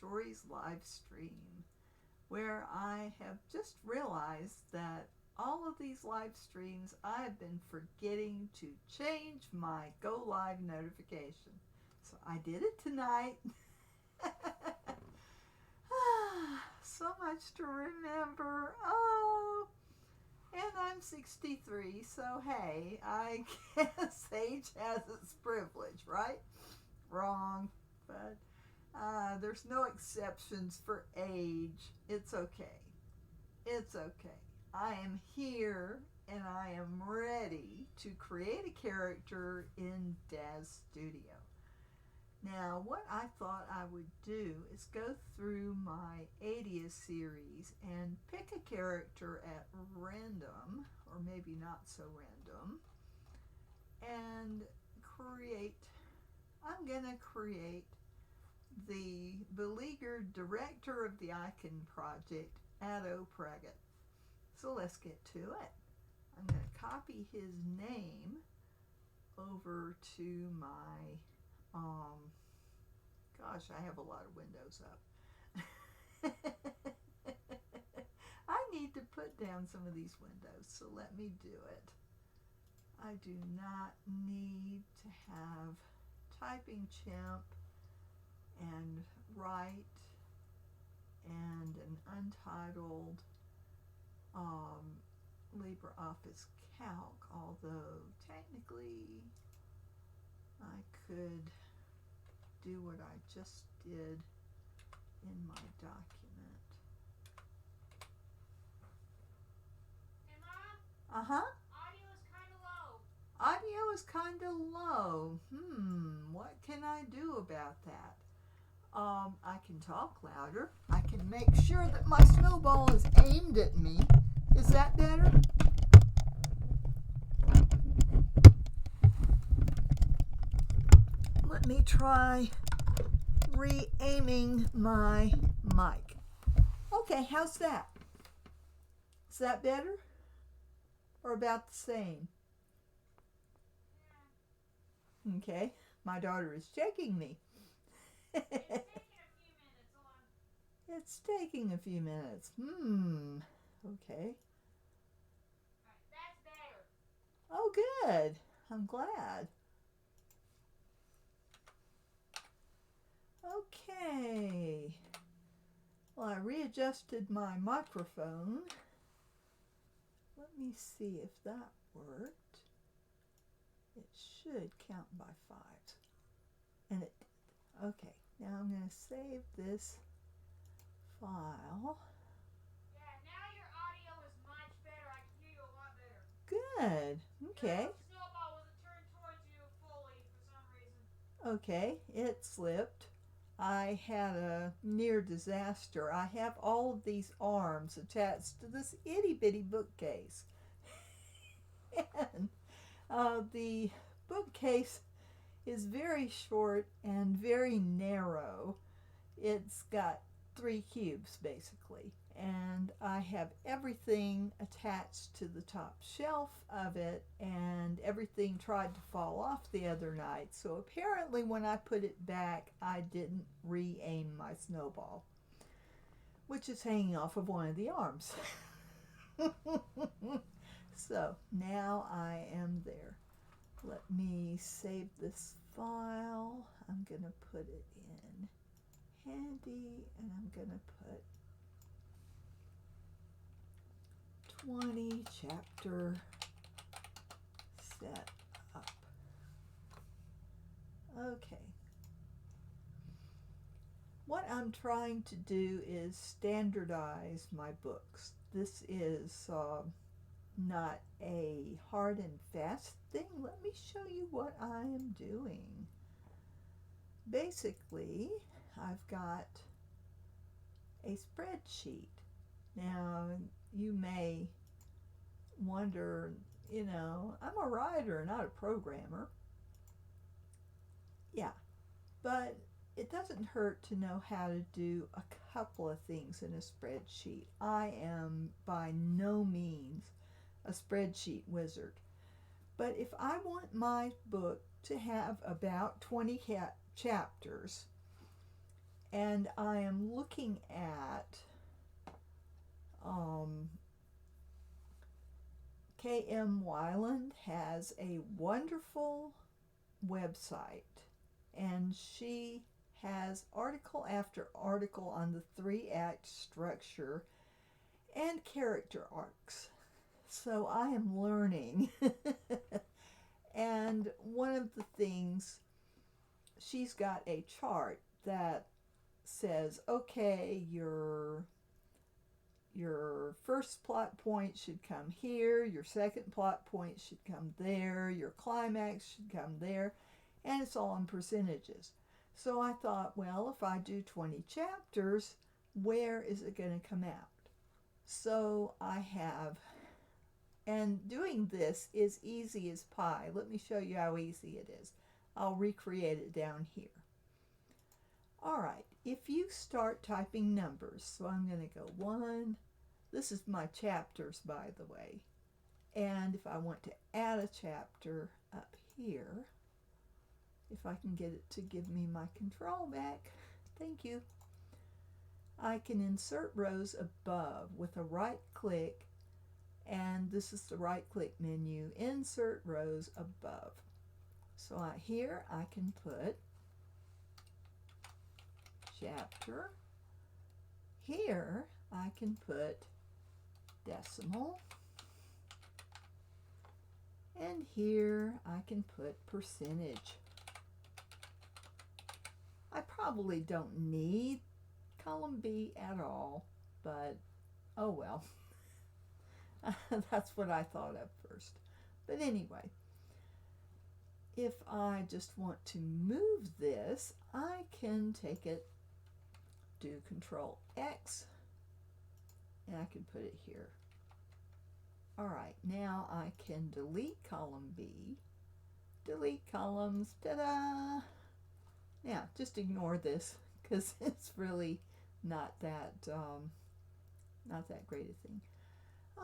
DanniStories live stream, where I have just realized that all of these live streams I've been forgetting to change my go live notification. So I did it tonight. So much to remember. Oh, and I'm 63, so hey, I guess age has its privilege, right? Wrong, but there's no exceptions for age. It's okay. It's okay. I am here and I am ready to create a character in DAZ Studio. Now, what I thought I would do is go through my 80s series and pick a character at random, or maybe not so random, and I'm going to create the beleaguered director of the Icon Project, Addo Praggett. So let's get to it. I'm going to copy his name over to my gosh, I have a lot of windows up. I need to put down some of these windows, so let me do it. I do not need to have typing chimp and write and an untitled LibreOffice Calc, although technically I could do what I just did in my document. Hey Mom? Uh-huh. Audio is kind of low. Audio is kind of low. What can I do about that? I can talk louder. I can make sure that my snowball is aimed at me. Is that better? Let me try re-aiming my mic. Okay, how's that? Is that better? Or about the same? Yeah. Okay, my daughter is checking me. It's taking a few minutes. It's taking a few minutes. Okay. Alright, that's better. Oh, good. I'm glad. Okay. Well, I readjusted my microphone. Let me see if that worked. It should count by 5. And it did. Okay. Now I'm going to save this file. Yeah, now your audio is much better. I can hear you a lot better. Good. Okay. Your snowball wasn't turned towards you fully for some reason. Okay, it slipped. I had a near disaster. I have all of these arms attached to this itty bitty bookcase. And the bookcase is very short and very narrow. It's got 3 cubes basically, and I have everything attached to the top shelf of it, and everything tried to fall off the other night. So apparently when I put it back, I didn't re-aim my snowball, which is hanging off of one of the arms. So now I am there. Let me save this file. I'm going to put it in handy, and I'm going to put 20 chapter set up. Okay. What I'm trying to do is standardize my books. This is not a hard and fast thing. Let me show you what I am doing. Basically, I've got a spreadsheet. Now, you may wonder, I'm a writer, not a programmer. Yeah, but it doesn't hurt to know how to do a couple of things in a spreadsheet. I am by no means a spreadsheet wizard. But if I want my book to have about 20 chapters, And I am looking at K.M. Weiland has a wonderful website, and she has article after article on the 3-act structure and character arcs. So I am learning. And one of the things, she's got a chart that says, okay, your first plot point should come here, your second plot point should come there, your climax should come there, and it's all in percentages. So I thought, well, if I do 20 chapters, where is it going to come out? So I have, and doing this is easy as pie. Let me show you how easy it is. I'll recreate it down here. All right, if you start typing numbers, so I'm going to go 1, this is my chapters, by the way, and if I want to add a chapter up here, if I can get it to give me my control back, thank you, I can insert rows above with a right click, and this is the right click menu, insert rows above. So here I can put chapter. Here I can put decimal. And here I can put percentage. I probably don't need column B at all, but oh well. That's what I thought of first. But anyway, if I just want to move this, I can take it, do Control X, and I can put it here. All right, now I can delete column B, delete columns, ta-da! Now, just ignore this because it's really not that great a thing.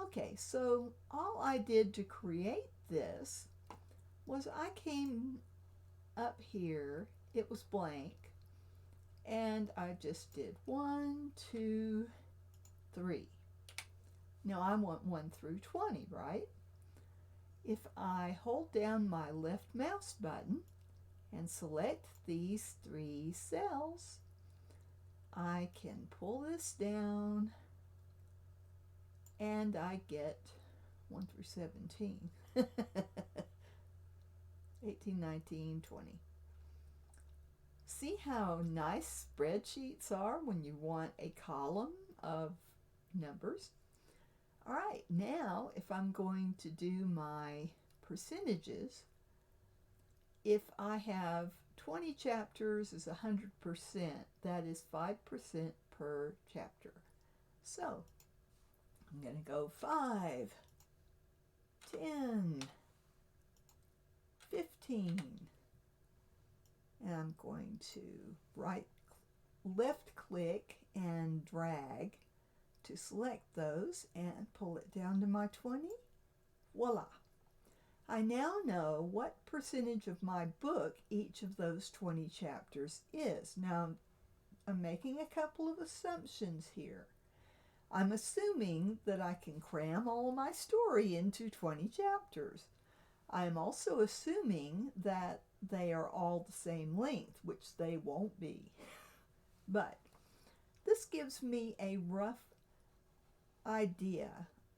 Okay, so all I did to create this was I came up here, it was blank, and I just did 1, 2, 3. Now I want 1 through 20, right? If I hold down my left mouse button and select these 3 cells, I can pull this down and I get 1 through 17. 18, 19, 20. See how nice spreadsheets are when you want a column of numbers? All right, now if I'm going to do my percentages, if I have 20 chapters is 100%, that is 5% per chapter. So I'm going to go 5, 10, 15, and I'm going to left click and drag to select those and pull it down to my 20. Voila! I now know what percentage of my book each of those 20 chapters is. Now, I'm making a couple of assumptions here. I'm assuming that I can cram all of my story into 20 chapters. I'm also assuming that they are all the same length, which they won't be. But this gives me a rough idea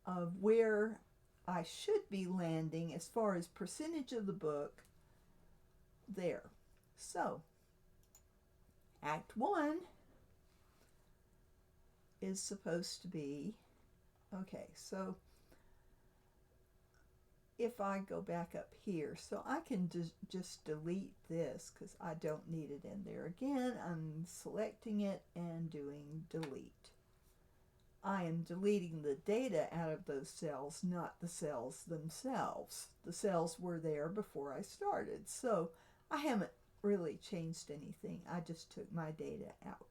of where I should be landing as far as percentage of the book there. So, Act 1 is supposed to be, okay, so if I go back up here, so I can just delete this because I don't need it in there. Again, I'm selecting it and doing delete. I am deleting the data out of those cells, not the cells themselves. The cells were there before I started, so I haven't really changed anything. I just took my data out.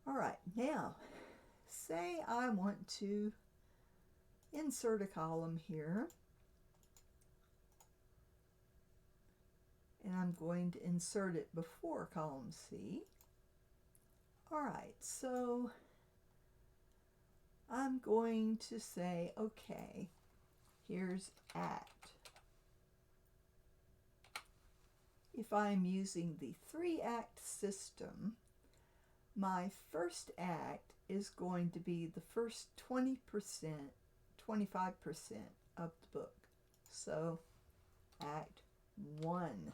All right, now, say I want to insert a column here, and I'm going to insert it before column C. All right, so I'm going to say, okay, here's act. If I'm using the 3-act system, my first act is going to be the first 20%, 25% of the book. So, act 1.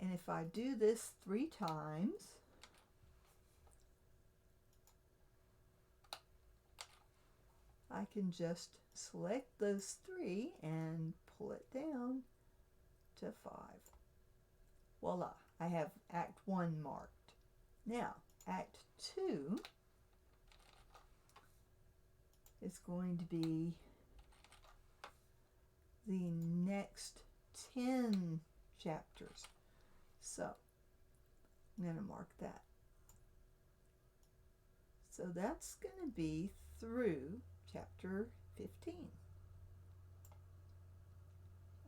And if I do this 3 times, I can just select those 3 and pull it down to 5. Voila, I have Act 1 marked. Now, Act 2 is going to be the next 10 chapters. So, I'm going to mark that. So that's going to be through chapter 15.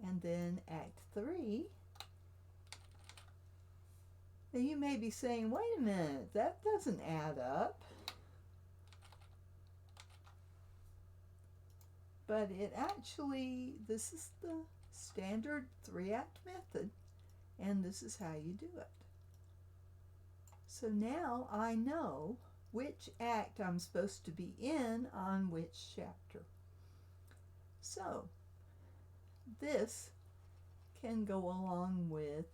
And then Act 3. Now you may be saying, wait a minute, that doesn't add up. But it actually, this is the standard 3-act method, and this is how you do it. So now I know which act I'm supposed to be in on which chapter. So this can go along with,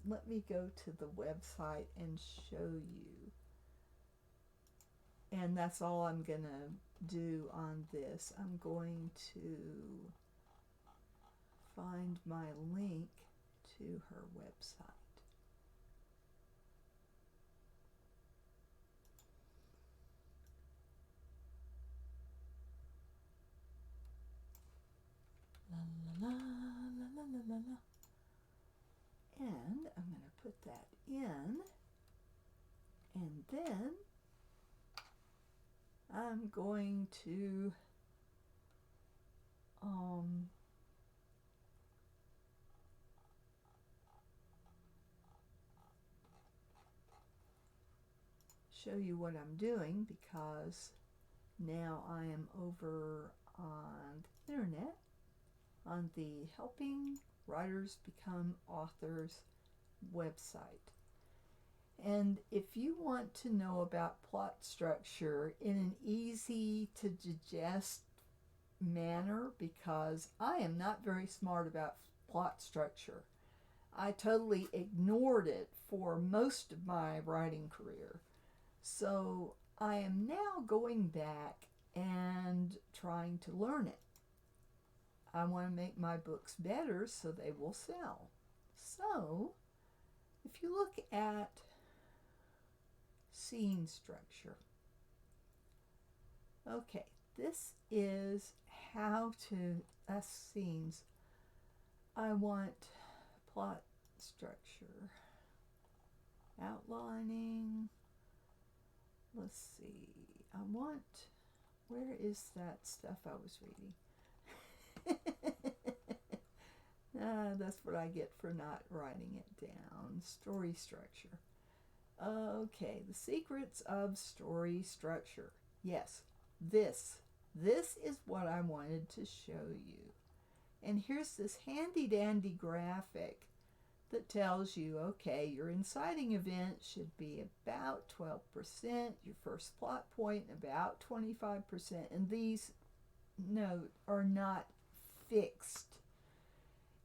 let me go to the website and show you. And that's all I'm going to do on this. I'm going to find my link to her website. La la la la la la la. And I'm going to put that in, and then I'm going to show you what I'm doing, because now I am over on the internet on the Helping Writers Become Authors website. And if you want to know about plot structure in an easy to digest manner, because I am not very smart about plot structure. I totally ignored it for most of my writing career. So I am now going back and trying to learn it. I want to make my books better so they will sell. So if you look at scene structure, okay, this is how to, that's scenes. I want plot structure, outlining, let's see, I want, where is that stuff I was reading? That's what I get for not writing it down. Story structure. Okay, the secrets of story structure. Yes, this is what I wanted to show you. And here's this handy dandy graphic that tells you, okay, your inciting event should be about 12%, your first plot point about 25%, and these are not fixed.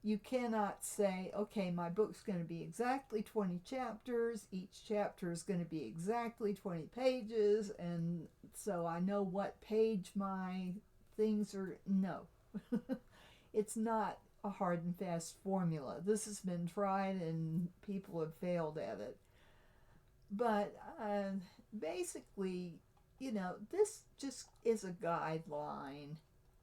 You cannot say, okay, my book's going to be exactly 20 chapters, each chapter is going to be exactly 20 pages, and so I know what page my things are. No. It's not a hard and fast formula. This has been tried and people have failed at it. But basically, this just is a guideline.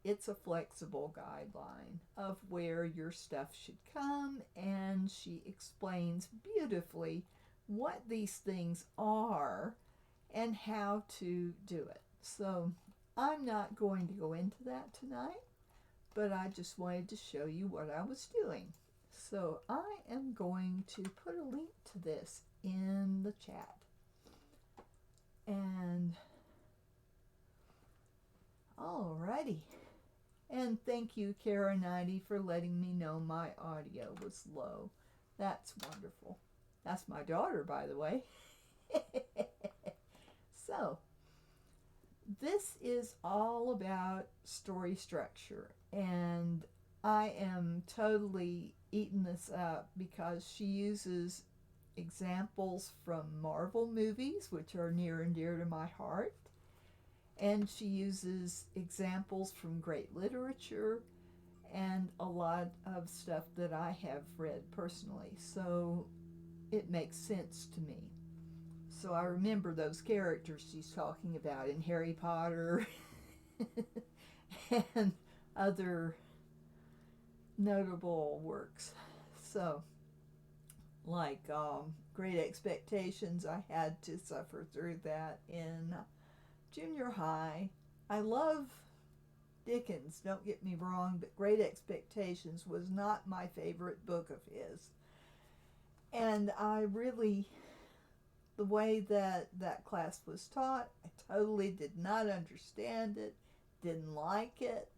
It's a flexible guideline of where your stuff should come, and she explains beautifully what these things are and how to do it. So I'm not going to go into that tonight, but I just wanted to show you what I was doing. So I am going to put a link to this in the chat. Alrighty. And thank you, Kara90, for letting me know my audio was low. That's wonderful. That's my daughter, by the way. So, this is all about story structure. And I am totally eating this up because she uses examples from Marvel movies, which are near and dear to my heart. And she uses examples from great literature and a lot of stuff that I have read personally. So it makes sense to me. So I remember those characters she's talking about in Harry Potter and other notable works. So, like Great Expectations, I had to suffer through that in junior high. I love Dickens, don't get me wrong, but Great Expectations was not my favorite book of his. And I really, the way that class was taught, I totally did not understand it, didn't like it.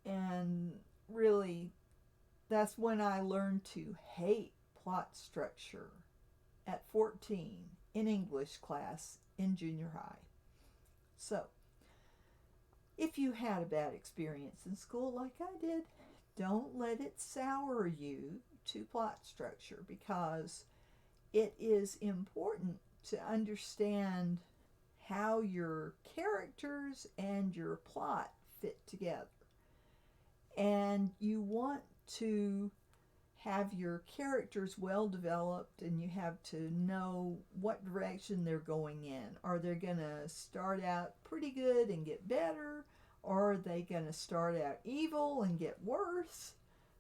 And really, that's when I learned to hate plot structure at 14 in English class in junior high. So, if you had a bad experience in school like I did, don't let it sour you to plot structure, because it is important to understand how your characters and your plot fit together. And you want to have your characters well developed, and you have to know what direction they're going in. Are they going to start out pretty good and get better? Or are they going to start out evil and get worse,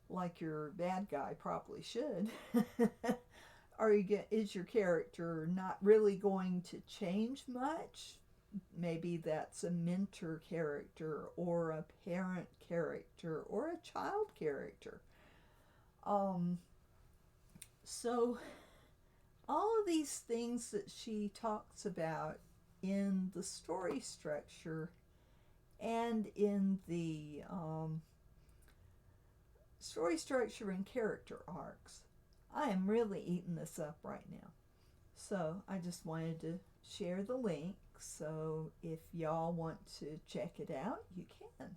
like your bad guy probably should? Is your character not really going to change much? Maybe that's a mentor character or a parent character or a child character. So all of these things that she talks about in the story structure and in the story structure and character arcs, I am really eating this up right now. So I just wanted to share the link, so if y'all want to check it out, you can.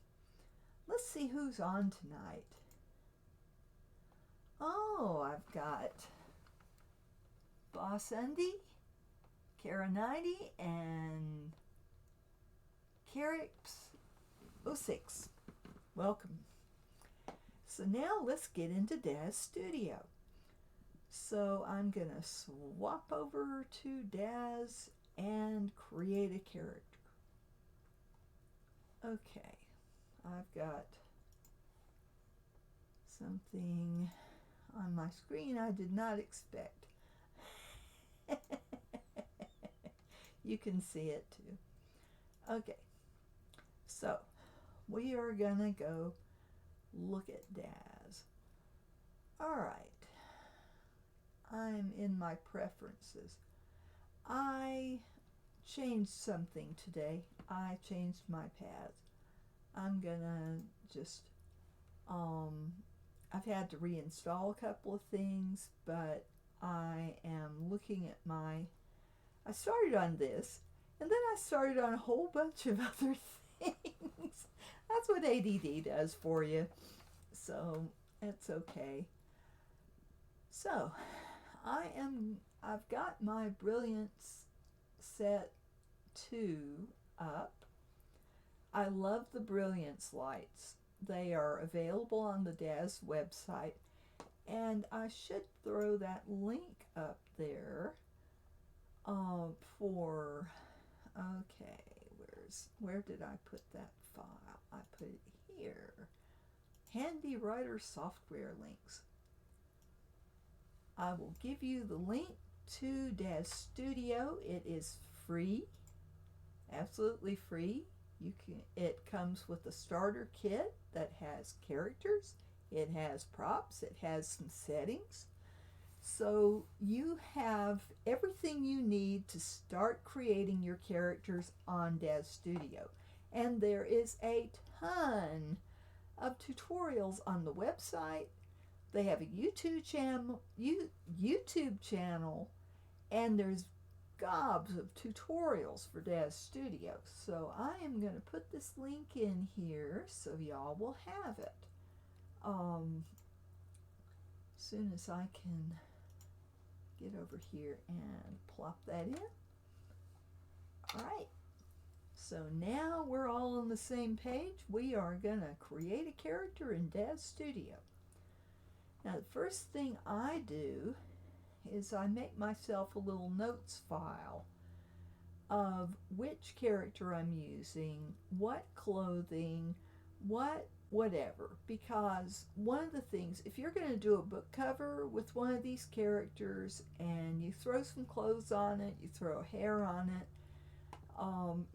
Let's see who's on tonight. Oh, I've got Boss Undy, Kara90, and Carix06. Welcome. So now let's get into DAZ Studio. So I'm going to swap over to DAZ and create a character. Okay, I've got something on my screen I did not expect. You can see it too. Okay, so we are gonna go look at DAZ. Alright, I'm in my preferences. I changed something today. I changed my paths. I'm gonna just I've had to reinstall a couple of things, but I am looking at I started on this, and then I started on a whole bunch of other things. That's what ADD does for you. So, it's okay. So, I've got my Brilliance set 2 up. I love the Brilliance lights. They are available on the DAZ website, and I should throw that link up there where did I put that file? I put it here. Handy Writer software links. I will give you the link to DAZ Studio. It is free, absolutely free. It comes with a starter kit that has characters, it has props, it has some settings, So you have everything you need to start creating your characters on DAZ Studio. And there is a ton of tutorials on the website. They have a YouTube channel, and there's gobs of tutorials for DAZ Studio. So I am going to put this link in here so y'all will have it. As soon as I can get over here and plop that in. All right. So now we're all on the same page. We are going to create a character in DAZ Studio. Now the first thing I do is I make myself a little notes file of which character I'm using, what clothing, whatever. Because one of the things, if you're going to do a book cover with one of these characters and you throw some clothes on it, you throw hair on it,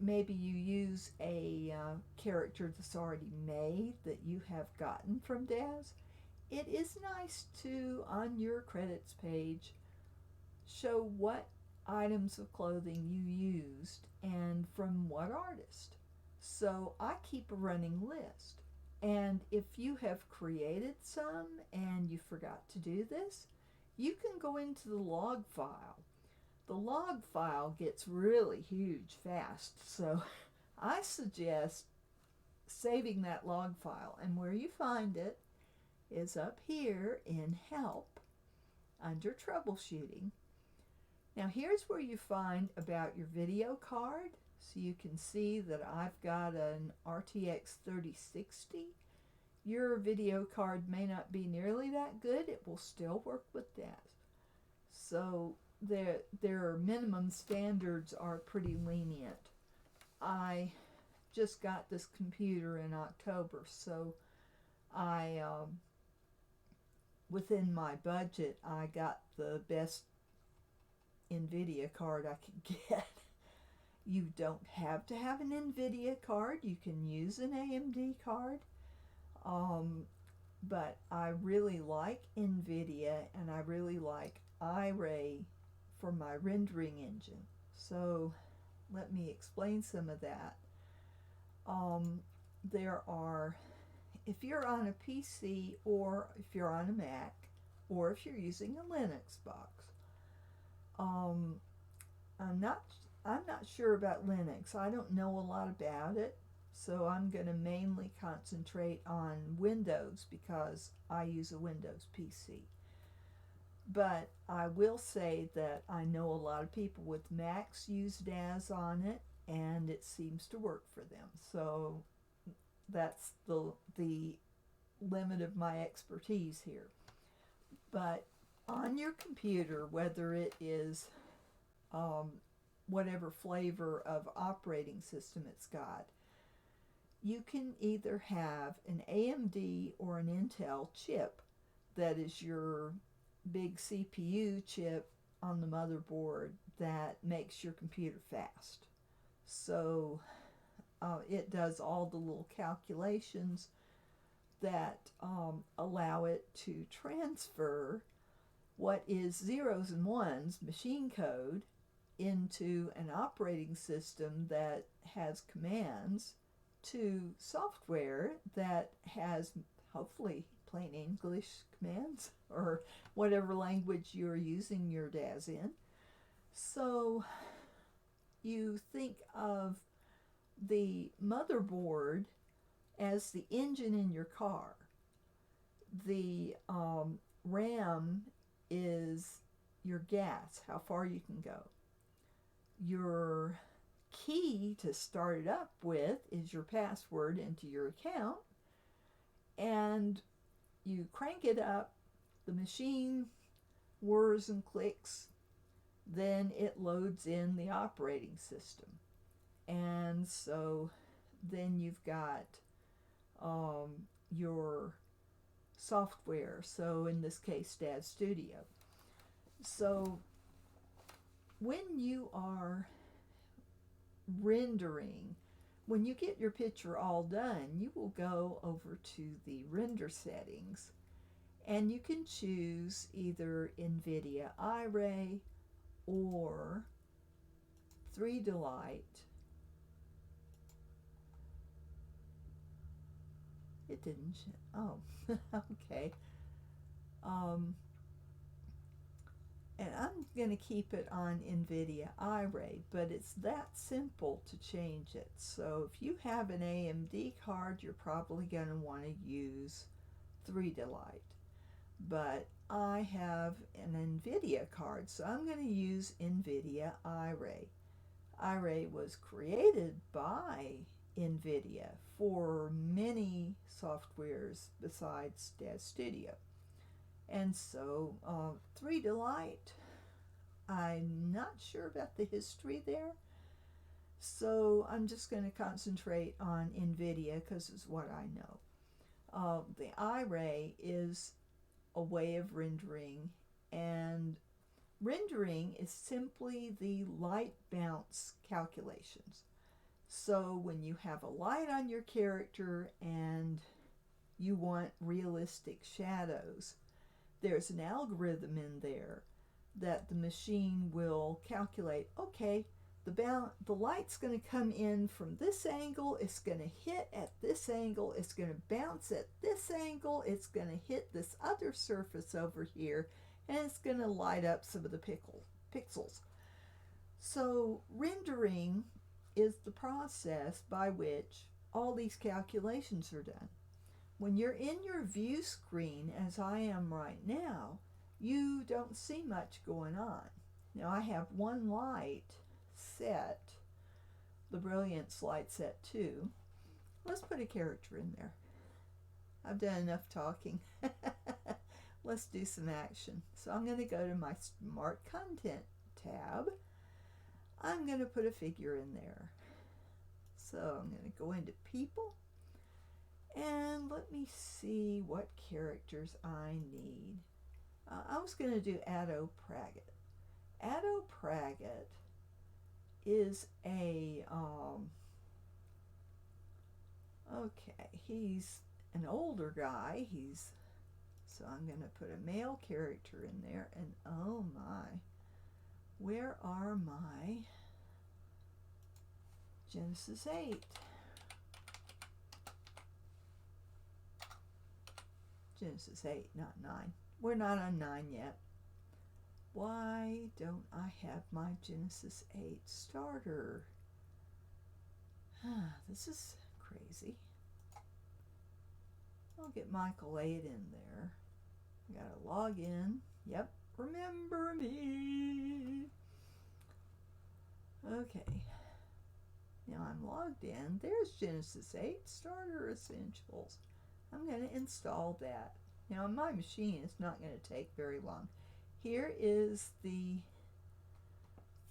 maybe you use a character that's already made that you have gotten from DAZ, it is nice to, on your credits page, show what items of clothing you used and from what artist. So I keep a running list. And if you have created some and you forgot to do this, you can go into the log file. The log file gets really huge fast, so I suggest saving that log file. And where you find it is up here in Help under Troubleshooting. Now here's where you find about your video card. So you can see that I've got an RTX 3060. Your video card may not be nearly that good. It will still work with that. So their minimum standards are pretty lenient. I just got this computer in October, so I within my budget I got the best Nvidia card I could get. You don't have to have an Nvidia card. You can use an AMD card. But I really like Nvidia, and I really like Iris for my rendering engine. So let me explain some of that. There are, if you're on a PC or if you're on a Mac or if you're using a Linux box, I'm not sure about Linux. I don't know a lot about it, so I'm going to mainly concentrate on Windows because I use a Windows PC. But I will say that I know a lot of people with Macs use DAZ on it, and it seems to work for them. So that's the limit of my expertise here. But on your computer, whether it is whatever flavor of operating system it's got, you can either have an AMD or an Intel chip that is your big CPU chip on the motherboard that makes your computer fast. So it does all the little calculations that allow it to transfer what is zeros and ones machine code into an operating system that has commands to software that has hopefully plain English commands or whatever language you're using your DAZ in. So you think of the motherboard as the engine in your car. The RAM is your gas, how far you can go. Your key to start it up with is your password into your account, and you crank it up, the machine whirs and clicks, then it loads in the operating system. And so then you've got your software, so in this case DAZ Studio. So when you are rendering, when you get your picture all done, you will go over to the render settings And you can choose either Nvidia Iris or 3Delight. It didn't. Oh, okay. And I'm going to keep it on Nvidia Iris, but it's that simple to change it. So if you have an AMD card, you're probably going to want to use 3Delight. But I have an Nvidia card, so I'm going to use Nvidia Iris. Iris was created by Nvidia for many softwares besides DAZ Studio. And so 3Delight, I'm not sure about the history there. So I'm just going to concentrate on Nvidia because it's what I know. The Iris is a way of rendering, and rendering is simply the light bounce calculations. So when you have a light on your character and you want realistic shadows, there's an algorithm in there that the machine will calculate, okay, the light's going to come in from this angle, it's going to hit at this angle, it's going to bounce at this angle, it's going to hit this other surface over here, and it's going to light up some of the pixels. So rendering is the process by which all these calculations are done. When you're in your view screen, as I am right now, you don't see much going on. Now I have one light set, the brilliance light set 2. Let's put a character in there. I've done enough talking. Let's do some action. So I'm going to go to my Smart Content tab. I'm going to put a figure in there. So I'm going to go into People. And let me see what characters I need. I was going to do Addo Praggett. Addo Praggett is a, okay, he's an older guy. So I'm going to put a male character in there. And oh my, where are my Genesis 8? Genesis 8, not 9. We're not on 9 yet. Why don't I have my Genesis 8 starter? This is crazy. I'll get Michael 8 in there. I gotta log in. Yep, remember me. Okay. Now I'm logged in. There's Genesis 8 Starter Essentials. I'm going to install that. Now on my machine, it's not going to take very long. Here is the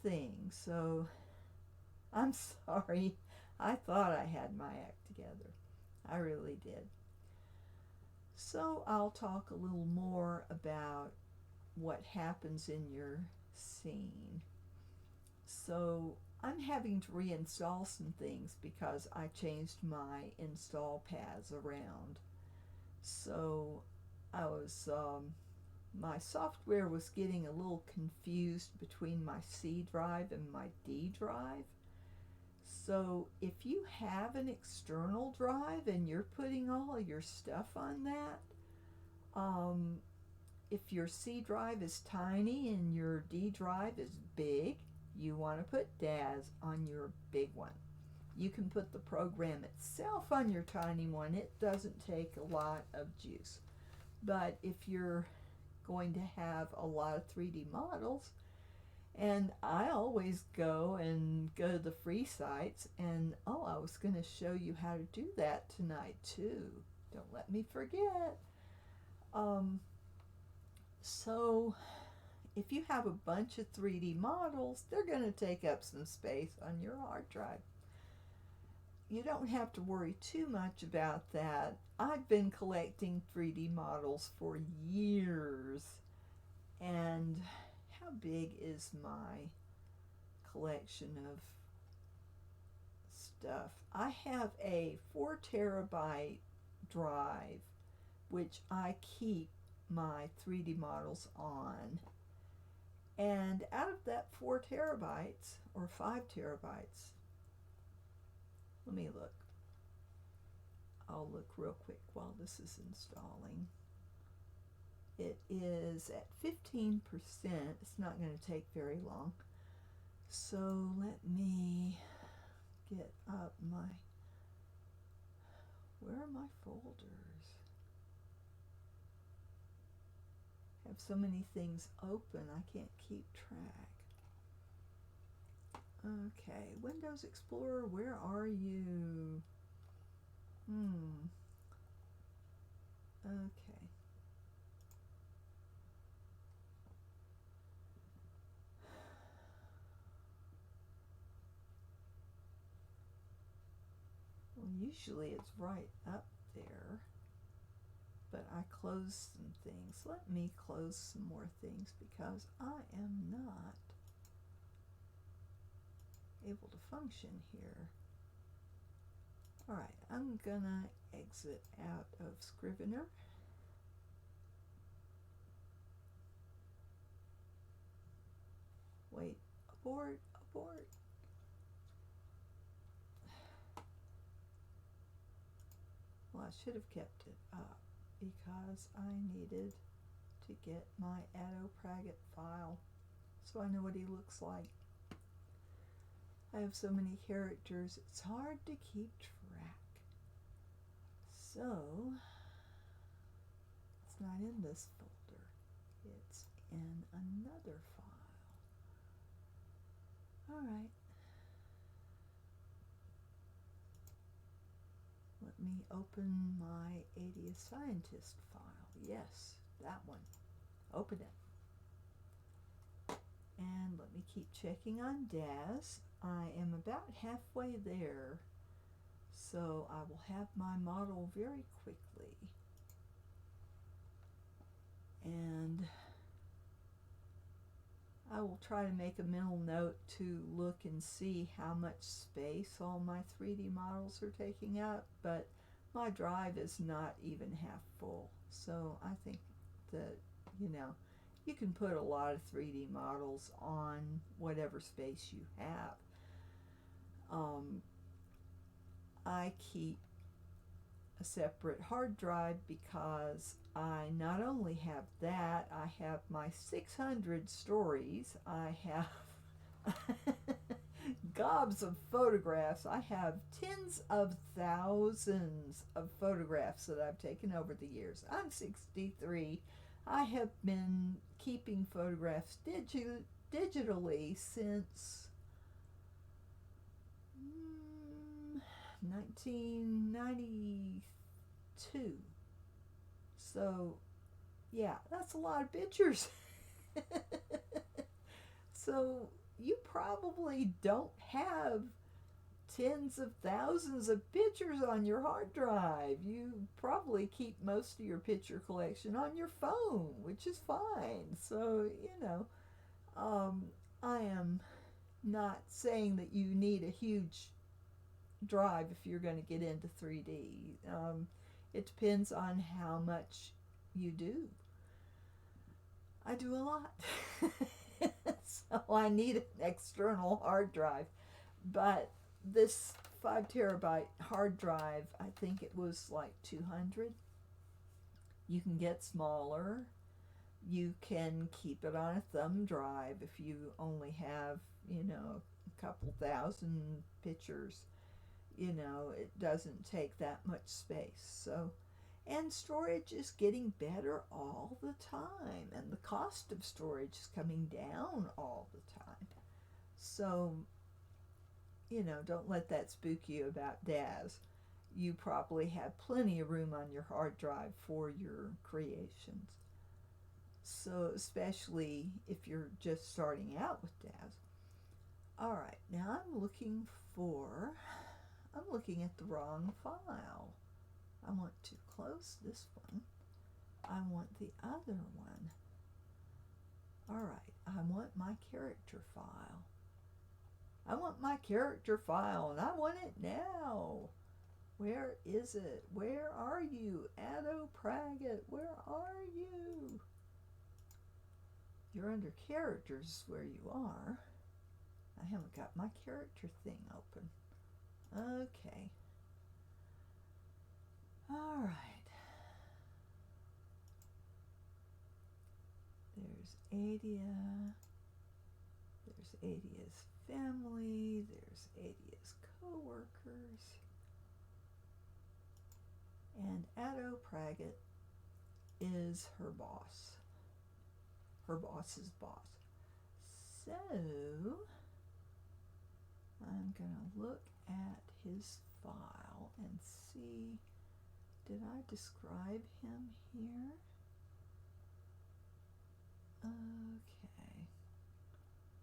thing. So I'm sorry. I thought I had my act together. I really did. So I'll talk a little more about what happens in your scene. So I'm having to reinstall some things because I changed my install paths around. So my software was getting a little confused between my C drive and my D drive. So if you have an external drive and you're putting all of your stuff on that, if your C drive is tiny and your D drive is big, you want to put DAZ on your big one. You can put the program itself on your tiny one. It doesn't take a lot of juice. But if you're going to have a lot of 3D models, and I always go to the free sites, and I was going to show you how to do that tonight too. Don't let me forget. So if you have a bunch of 3D models, they're going to take up some space on your hard drive. You don't have to worry too much about that. I've been collecting 3D models for years. And how big is my collection of stuff? I have a 4 terabyte drive, which I keep my 3D models on. And out of that 4 terabytes or 5 terabytes, let me look. I'll look real quick while this is installing. It is at 15%. It's not going to take very long. So let me get up my, where are my folders? I have so many things open I can't keep track. Okay, Windows Explorer, where are you? Okay. Well, usually it's right up there, but I closed some things. Let me close some more things because I am not able to function here. All right, I'm gonna exit out of Scrivener. Wait, abort, abort. Well, I should have kept it up because I needed to get my Praget file so I know what he looks like. I have so many characters, it's hard to keep track. So, it's not in this folder. It's in another file. All right. Let me open my 80th Scientist file. Yes, that one. Open it. And let me keep checking on DAZ. I am about halfway there, so I will have my model very quickly. And I will try to make a mental note to look and see how much space all my 3D models are taking up, but my drive is not even half full. So I think that, you know, you can put a lot of 3D models on whatever space you have. I keep a separate hard drive because I not only have that, I have my 600 stories, I have gobs of photographs, I have tens of thousands of photographs that I've taken over the years. I'm 63. I have been keeping photographs digitally since 1992. So, yeah, that's a lot of pictures. So, you probably don't have tens of thousands of pictures on your hard drive. You probably keep most of your picture collection on your phone, which is fine. So, you know, I am not saying that you need a huge drive if you're going to get into 3D. It depends on how much you do. I do a lot. So I need an external hard drive. But this 5 terabyte hard drive, I think it was like 200. You can get smaller. You can keep it on a thumb drive if you only have, you know, a couple thousand pictures. You know, it doesn't take that much space. So, and storage is getting better all the time, and the cost of storage is coming down all the time. So, you know, don't let that spook you about DAZ. You probably have plenty of room on your hard drive for your creations. So, especially if you're just starting out with DAZ. All right, now I'm looking at the wrong file. I want to close this one. I want the other one. All right, I want my character file. I want my character file, and I want it now. Where is it? Where are you? Addo Praggett, where are you? You're under characters where you are. I haven't got my character thing open. Okay. All right. There's Adia. There's Adia's family. There's Adia's co-workers. And Addo Praggett is her boss. Her boss's boss. So, I'm going to look at his file and see, did I describe him here? Okay.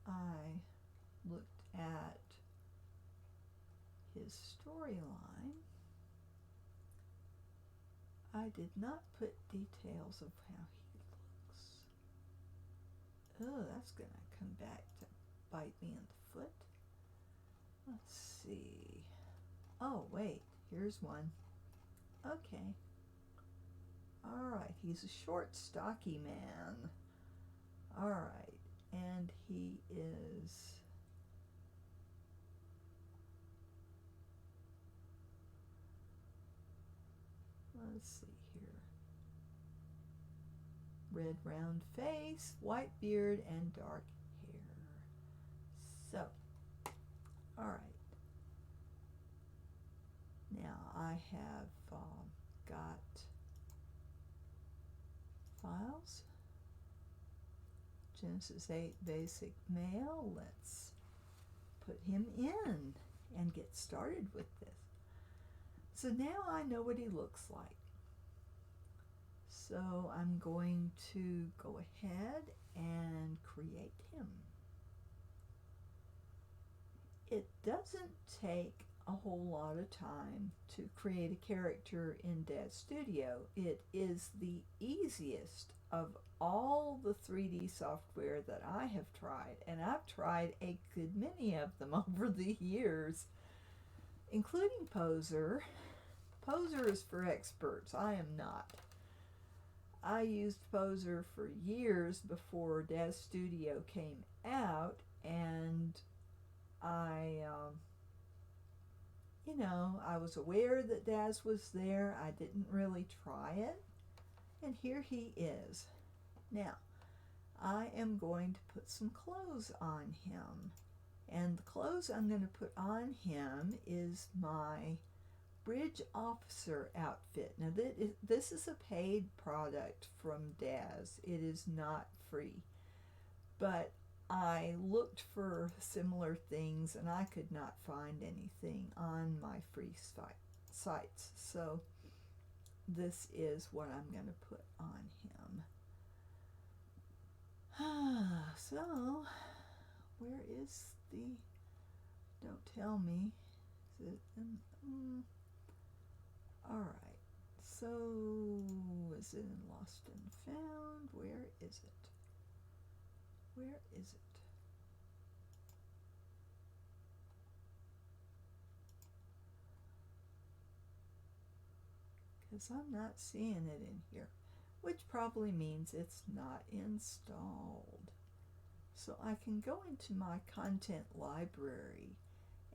I looked at his storyline. I did not put details of how he looks. Oh, that's going to come back to bite me in the foot. Let's see. Oh, wait. Here's one. Okay. All right. He's a short, stocky man. All right. And he is... Let's see here. Red round face, white beard, and dark hair. So, all right. Now I have got files. Genesis 8 basic male. Let's put him in and get started with this. So now I know what he looks like. So I'm going to go ahead and create him. It doesn't take a whole lot of time to create a character in DAZ Studio. It is the easiest of all the 3D software that I have tried, and I've tried a good many of them over the years, including Poser. Poser is for experts. I am not. I used Poser for years before DAZ Studio came out, and I was aware that DAZ was there. I didn't really try it, and here he is. Now, I am going to put some clothes on him, and the clothes I'm going to put on him is my bridge officer outfit. Now, this is a paid product from DAZ. It is not free, but I looked for similar things and I could not find anything on my free sites. So this is what I'm going to put on him. So where is the, don't tell me, is it in, all right, so is it in Lost and Found? Where is it? Where is it? Because I'm not seeing it in here, which probably means it's not installed. So I can go into my content library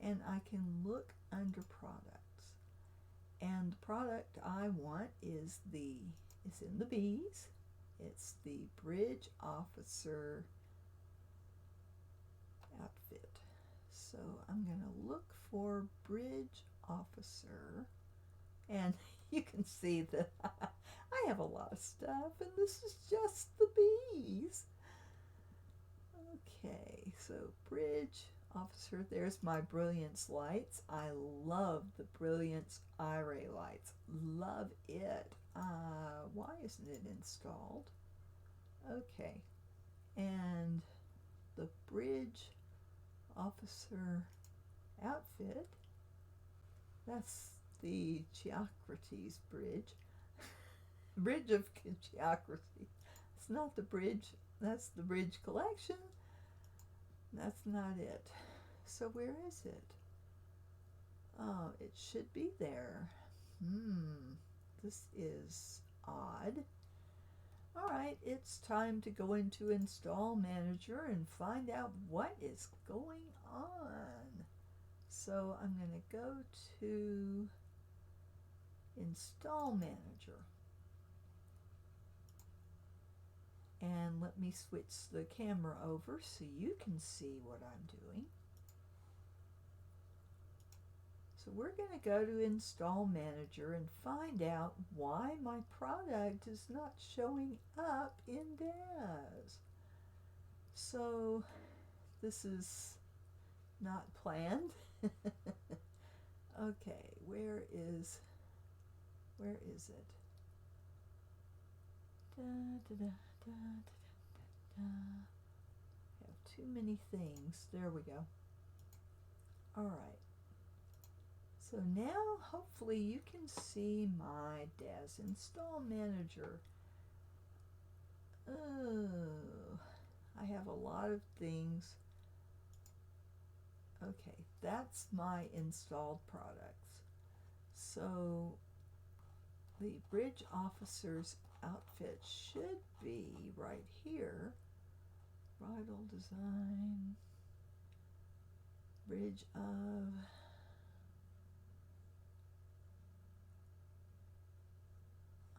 and I can look under products. And the product I want is in the B's. It's the Bridge Officer outfit. So I'm going to look for Bridge Officer, and you can see that I have a lot of stuff, and this is just the B's. Okay, so Bridge Officer, there's my Brilliance lights. I love the Brilliance Iris lights. Love it. Why isn't it installed? Okay, and the Bridge Officer outfit, that's the Geocrates bridge. Bridge of Geocracy. It's not the bridge, that's the Bridge Collection. That's not it. So where is it? Oh, it should be there. This is odd. Alright, it's time to go into Install Manager and find out what is going on. So I'm going to go to Install Manager. And let me switch the camera over so you can see what I'm doing. So we're going to go to Install Manager and find out why my product is not showing up in DAZ. So this is not planned. Okay, where is it? Da, da, da, da, da, da. I have too many things. There we go. All right. So now hopefully you can see my DAZ Install Manager. Oh, I have a lot of things. Okay, that's my installed products. So the bridge officer's outfit should be right here. Bridal design, bridge of,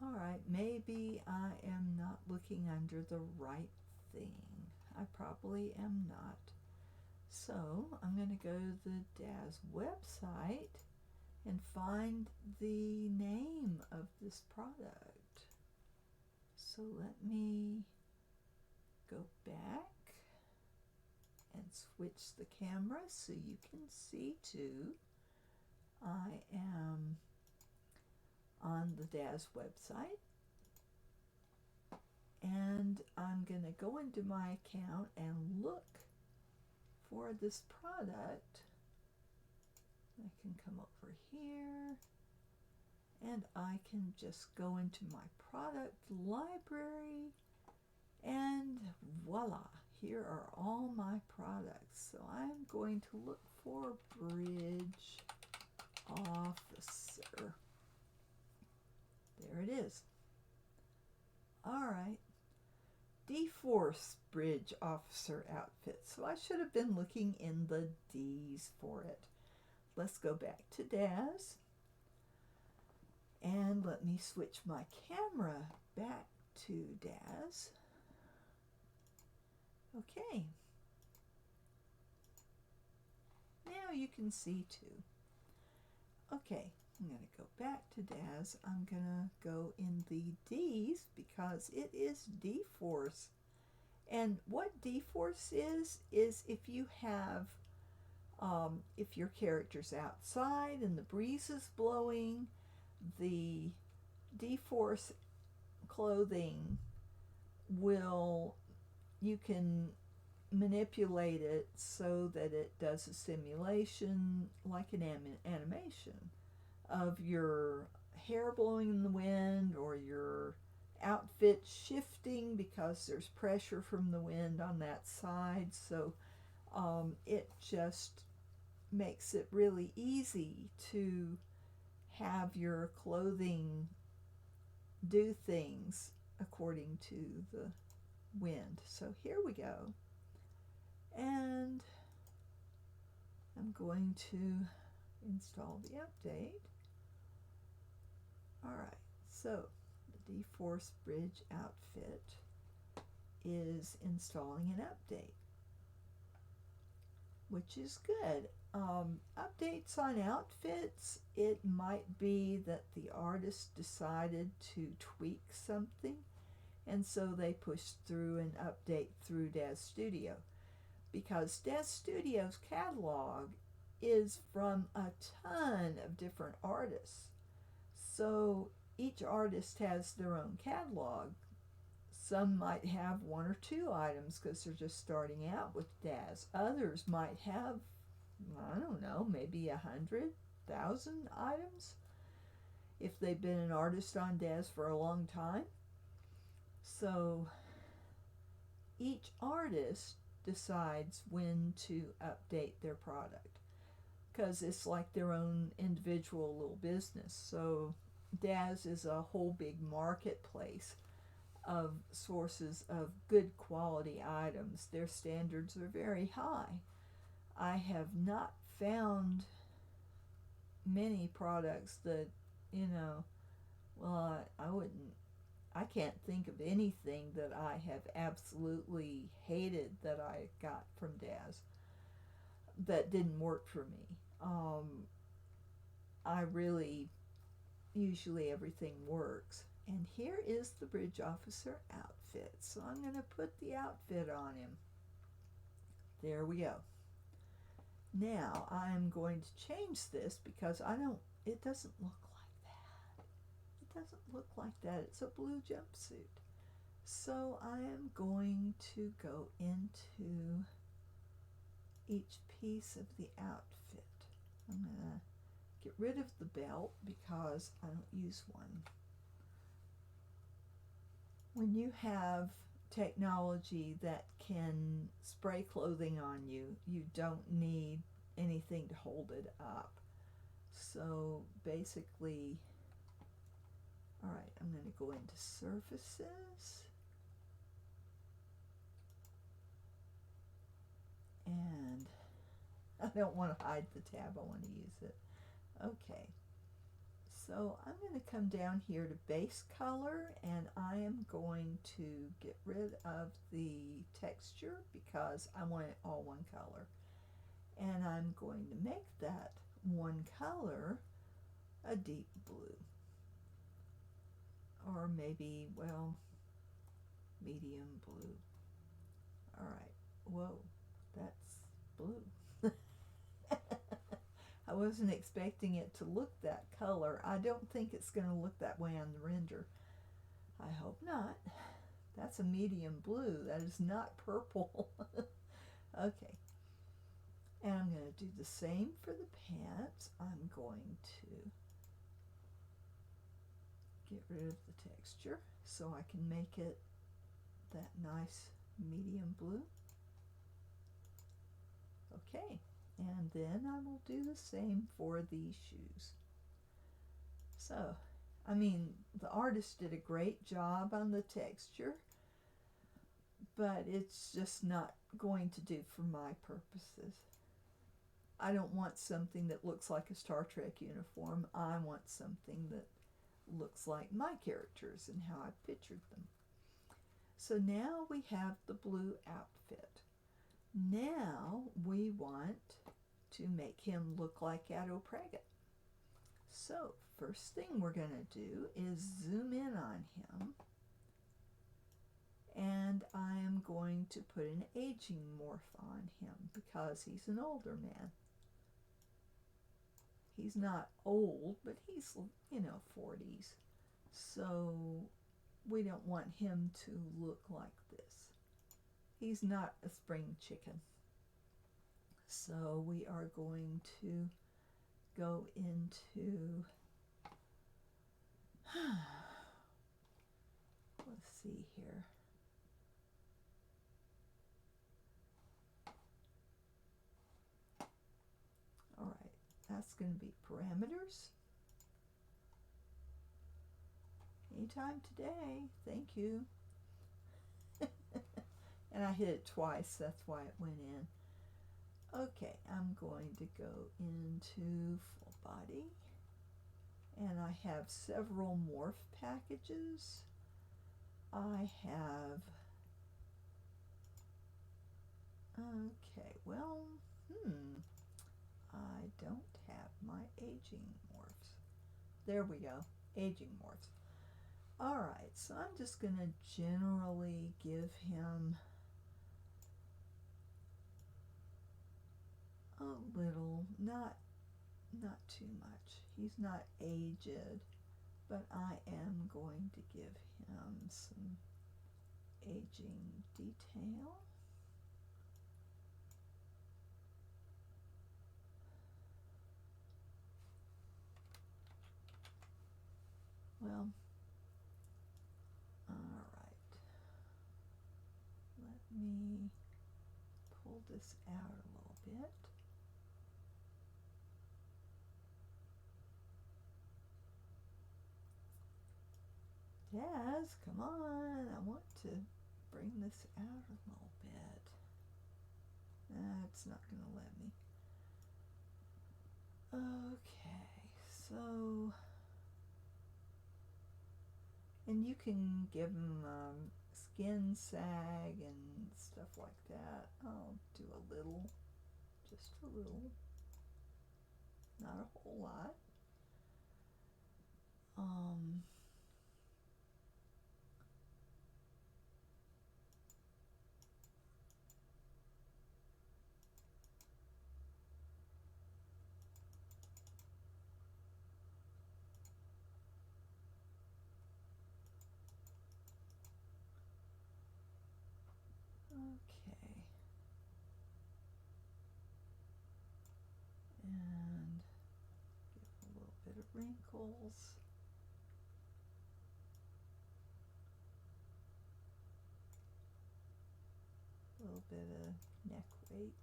all right, maybe I am not looking under the right thing. I probably am not. So I'm going to go to the DAZ website and find the name of this product. So let me go back and switch the camera so you can see too. I am on the DAZ website and I'm going to go into my account and look for this product. I can come over here and I can just go into my product library and voila, here are all my products. So I'm going to look for bridge officer. There it is. All right. D-Force bridge officer outfit. So I should have been looking in the D's for it. Let's go back to DAZ. And let me switch my camera back to DAZ. Okay. Now you can see too. Okay, I'm going to go back to DAZ. I'm going to go in the D's because it is D-Force. And what D-Force is if you have, if your character's outside and the breeze is blowing, the D-Force clothing will, you can manipulate it so that it does a simulation like an animation of your hair blowing in the wind or your outfit shifting because there's pressure from the wind on that side. So it just makes it really easy to have your clothing do things according to the wind. So here we go. And I'm going to install the update. Alright, so the D-Force Bridge outfit is installing an update, which is good. Updates on outfits, it might be that the artist decided to tweak something, and so they pushed through an update through DAZ Studio. Because DAZ Studio's catalog is from a ton of different artists. So each artist has their own catalog. Some might have one or two items because they're just starting out with DAZ. Others might have, I don't know, maybe 100,000 items if they've been an artist on DAZ for a long time. So each artist decides when to update their product. because it's like their own individual little business. So DAZ is a whole big marketplace of sources of good quality items. Their standards are very high. I have not found many products that, well, I can't think of anything that I have absolutely hated that I got from DAZ that didn't work for me. I really, usually everything works. And here is the bridge officer outfit. So I'm going to put the outfit on him. There we go. Now I'm going to change this because it doesn't look like that. It doesn't look like that. It's a blue jumpsuit. So I am going to go into each piece of the outfit. I'm going to get rid of the belt because I don't use one. When you have technology that can spray clothing on you, you don't need anything to hold it up. So basically, all right, I'm going to go into surfaces. And I don't want to hide the tab, I want to use it. Okay. So I'm going to come down here to base color, and I am going to get rid of the texture because I want it all one color. And I'm going to make that one color a deep blue. Or maybe, well, medium blue. All right. Whoa, that's blue. I wasn't expecting it to look that color. I don't think it's going to look that way on the render. I hope not. That's a medium blue. That is not purple. Okay. And I'm going to do the same for the pants. I'm going to get rid of the texture so I can make it that nice medium blue. Okay. And then I will do the same for these shoes. So, I mean, the artist did a great job on the texture, but it's just not going to do for my purposes. I don't want something that looks like a Star Trek uniform. I want something that looks like my characters and how I pictured them. So now we have the blue outfit. Now we want to make him look like Atto Praget. So first thing we're going to do is zoom in on him, and I am going to put an aging morph on him because he's an older man. He's not old, but he's, 40s. So we don't want him to look like this. He's not a spring chicken. So we are going to go into, let's see here. All right, that's going to be parameters. Anytime today, thank you. And I hit it twice, that's why it went in. Okay, I'm going to go into full body, and I have several morph packages. I have, okay, well, I don't have my aging morphs. There we go, aging morphs. All right, so I'm just going to generally give him a little, not too much. He's not aged, but I am going to give him some aging detail. Well, all right. Let me pull this out a little bit. DAZ, come on. I want to bring this out a little bit. It's not going to let me. Okay, so, and you can give them skin sag and stuff like that. I'll do a little, just a little, not a whole lot. Okay. And give a little bit of wrinkles. A little bit of neck weight.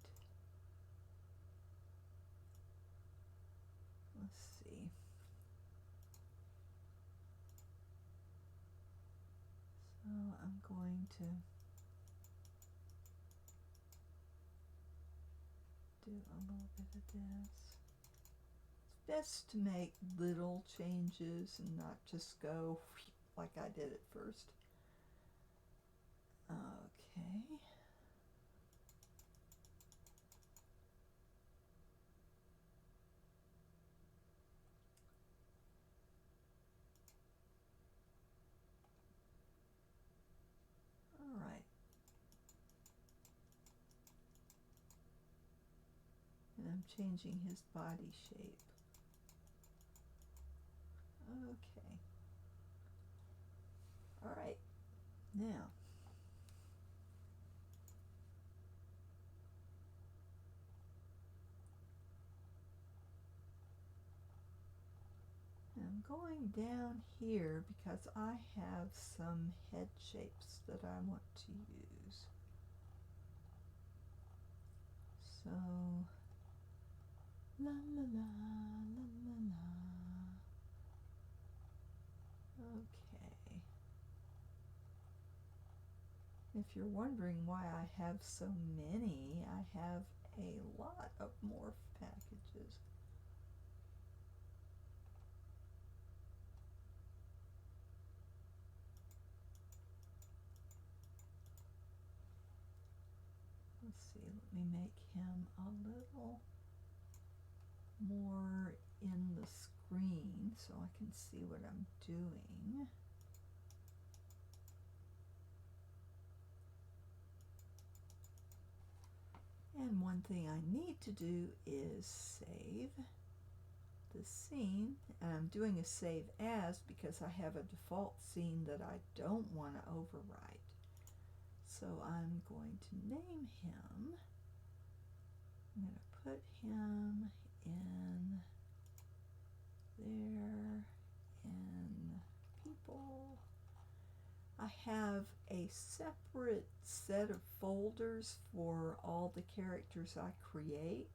Let's see. So I'm going to do a little bit of this. It's best to make little changes and not just go like I did at first. Okay. All right. And I'm changing his body shape. Okay. All right. Now, I'm going down here because I have some head shapes that I want to use. So, la la la, la la la. Okay. If you're wondering why I have so many, I have a lot of morph packages. Let's see, let me make him a little more in the screen so I can see what I'm doing. And one thing I need to do is save the scene, and I'm doing a save as because I have a default scene that I don't want to overwrite. So I'm going to name him. I'm going to put him in there, in people. I have a separate set of folders for all the characters I create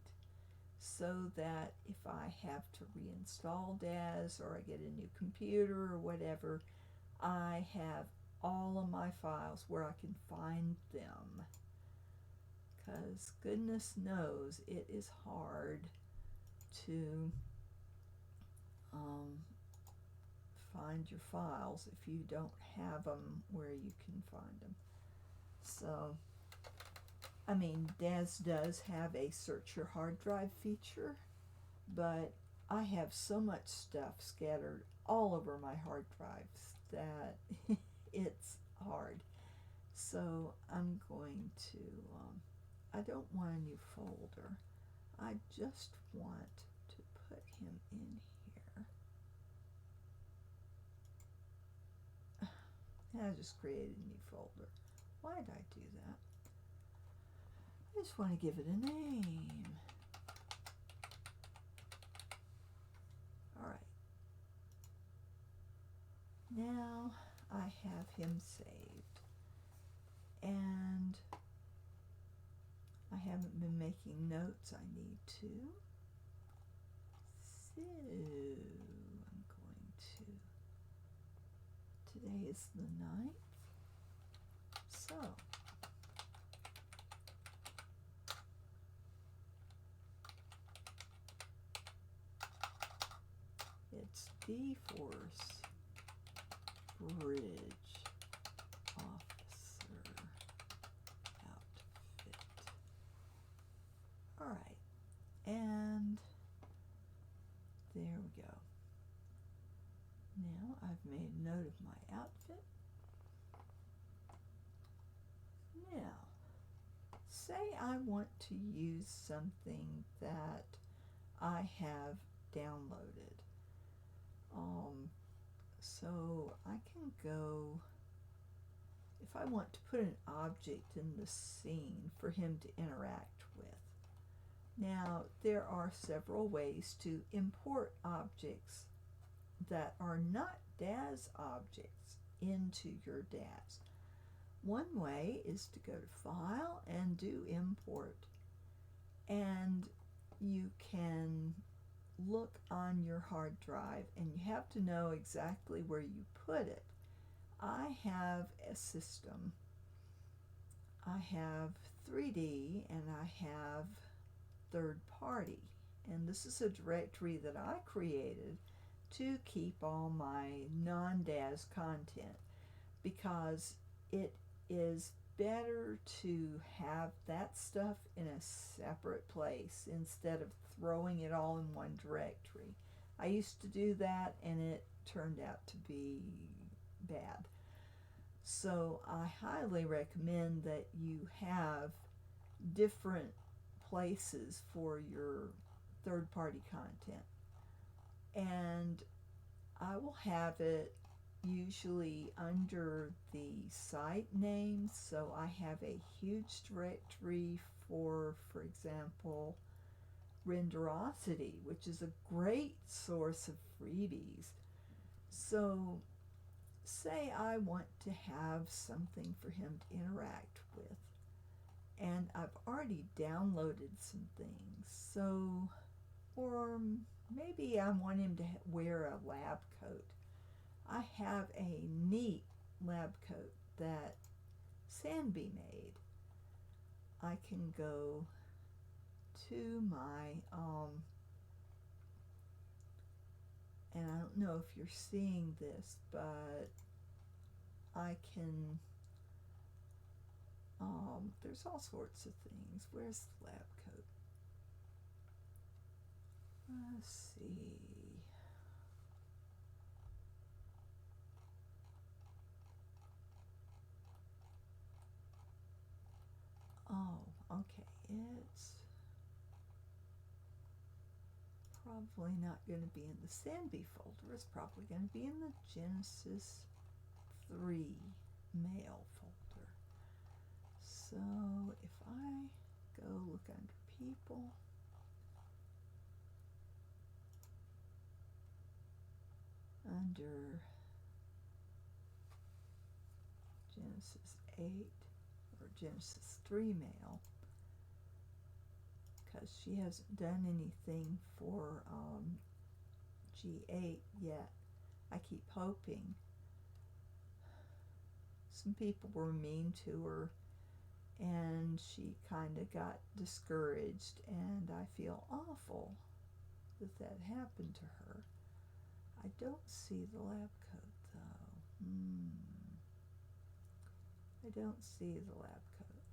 so that if I have to reinstall DAZ or I get a new computer or whatever, I have all of my files where I can find them. Because goodness knows it is hard to find your files if you don't have them where you can find them. So, I mean, DAZ does have a search your hard drive feature, but I have so much stuff scattered all over my hard drives that it's hard. So I'm going to, I don't want a new folder. I just want to put him in here. I just created a new folder. Why did I do that? I just want to give it a name. All right. Now I have him saved. And I haven't been making notes. I need to. So I'm going to Today is the 9th. So, it's D-Force Bridge Officer outfit. All right, and there we go. Now I've made a note of my outfit. Now, say I want to use something that I have downloaded. So I can go, if I want to put an object in the scene for him to interact with. Now, there are several ways to import objects that are not DAZ objects into your DAZ. One way is to go to File and do Import, and you can look on your hard drive, and you have to know exactly where you put it. I have a system. I have 3D and I have third party, and this is a directory that I created to keep all my non-DAZ content, because it is better to have that stuff in a separate place instead of throwing it all in one directory. I used to do that and it turned out to be bad. So I highly recommend that you have different places for your third-party content. And I will have it usually under the site name. So I have a huge directory for example, Renderosity, which is a great source of freebies. So say I want to have something for him to interact with, and I've already downloaded some things. So, or maybe I want him to wear a lab coat. I have a neat lab coat that Sanby made. I can go to my, and I don't know if you're seeing this, but I can, there's all sorts of things. Where's the lab coat? Let's see. Oh, okay, it's probably not going to be in the Sanby folder. It's probably going to be in the Genesis 3 mail folder. So if I go look under people, under Genesis 8 or Genesis 3 mail, because she hasn't done anything for G8 yet. I keep hoping. Some people were mean to her and she kind of got discouraged, and I feel awful that that happened to her. I don't see the lab coat though. I don't see the lab coat.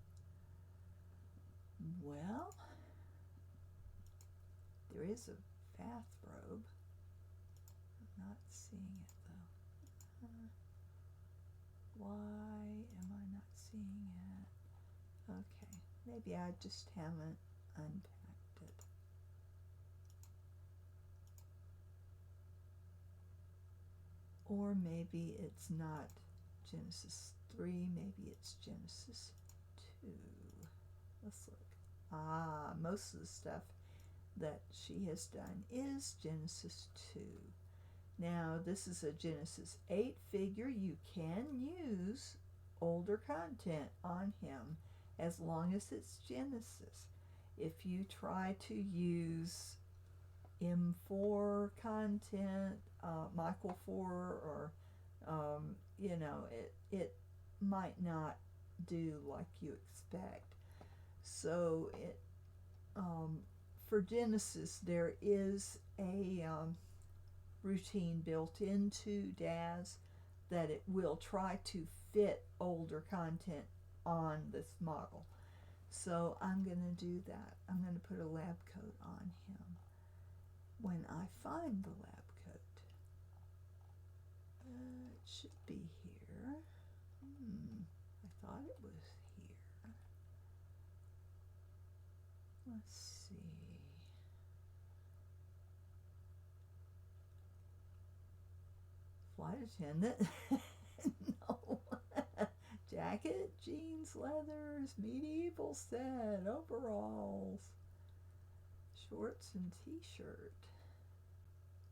Well, there is a bathrobe. I'm not seeing it though. Why am I not seeing it? Okay, maybe I just haven't unpacked it. Or maybe it's not Genesis 3, maybe it's Genesis 2. Let's look. Most of the stuff that she has done is Genesis 2. Now, this is a Genesis 8 figure. You can use older content on him as long as it's Genesis. If you try to use M4 content, Michael 4, or you know, it might not do like you expect. So for Genesis, there is a routine built into DAZ that it will try to fit older content on this model. So I'm going to do that. I'm going to put a lab coat on him. When I find the lab coat, it should be here. I thought it was here. Let's see. Flight attendant. No. Jacket, jeans, leathers, medieval set, overalls, shorts and t-shirt.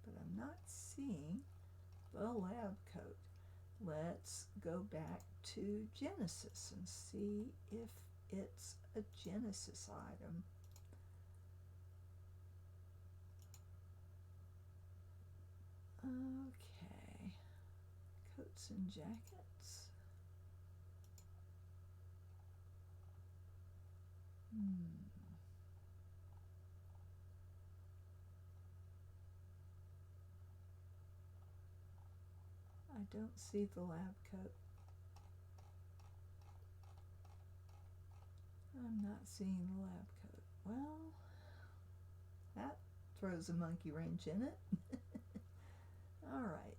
But I'm not seeing the lab coat. Let's go back to Genesis and see if it's a Genesis item. Okay, coats and jackets. I don't see the lab coat. I'm not seeing the lab coat. Well, that throws a monkey wrench in it. All right.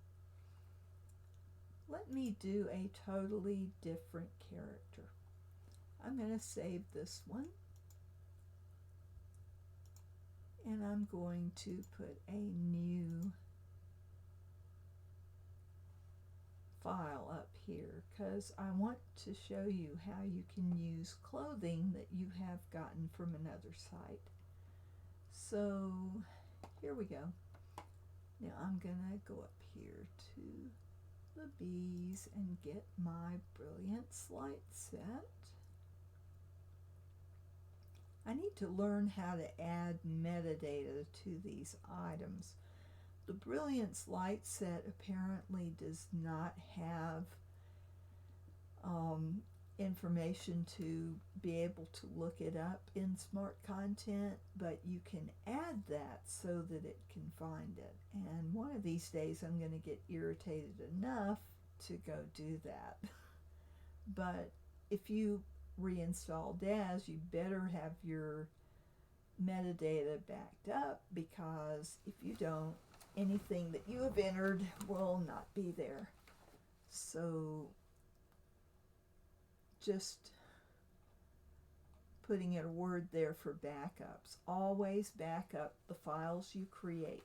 Let me do a totally different character. I'm going to save this one. And I'm going to put a new file up here because I want to show you how you can use clothing that you have gotten from another site. So here we go. Now I'm gonna go up here to the bees and get my Brilliance light set. I need to learn how to add metadata to these items. The Brilliance light set apparently does not have information to be able to look it up in Smart Content, but you can add that so that it can find it. And one of these days I'm going to get irritated enough to go do that. But if you reinstall DAZ, you better have your metadata backed up, because if you don't, anything that you have entered will not be there. So just putting a word there for backups. Always back up the files you create.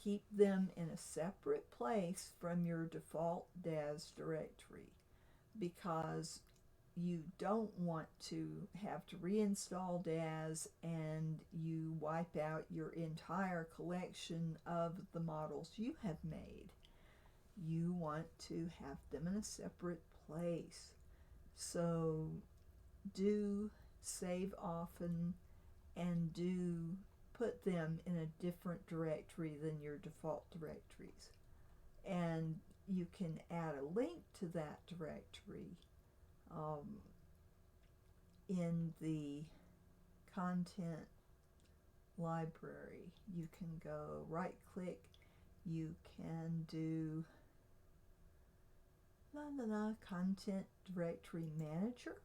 Keep them in a separate place from your default DAZ directory, because you don't want to have to reinstall DAZ and you wipe out your entire collection of the models you have made. You want to have them in a separate place. So do save often and do put them in a different directory than your default directories. And you can add a link to that directory in the content library. You can go right click, you can do content directory manager,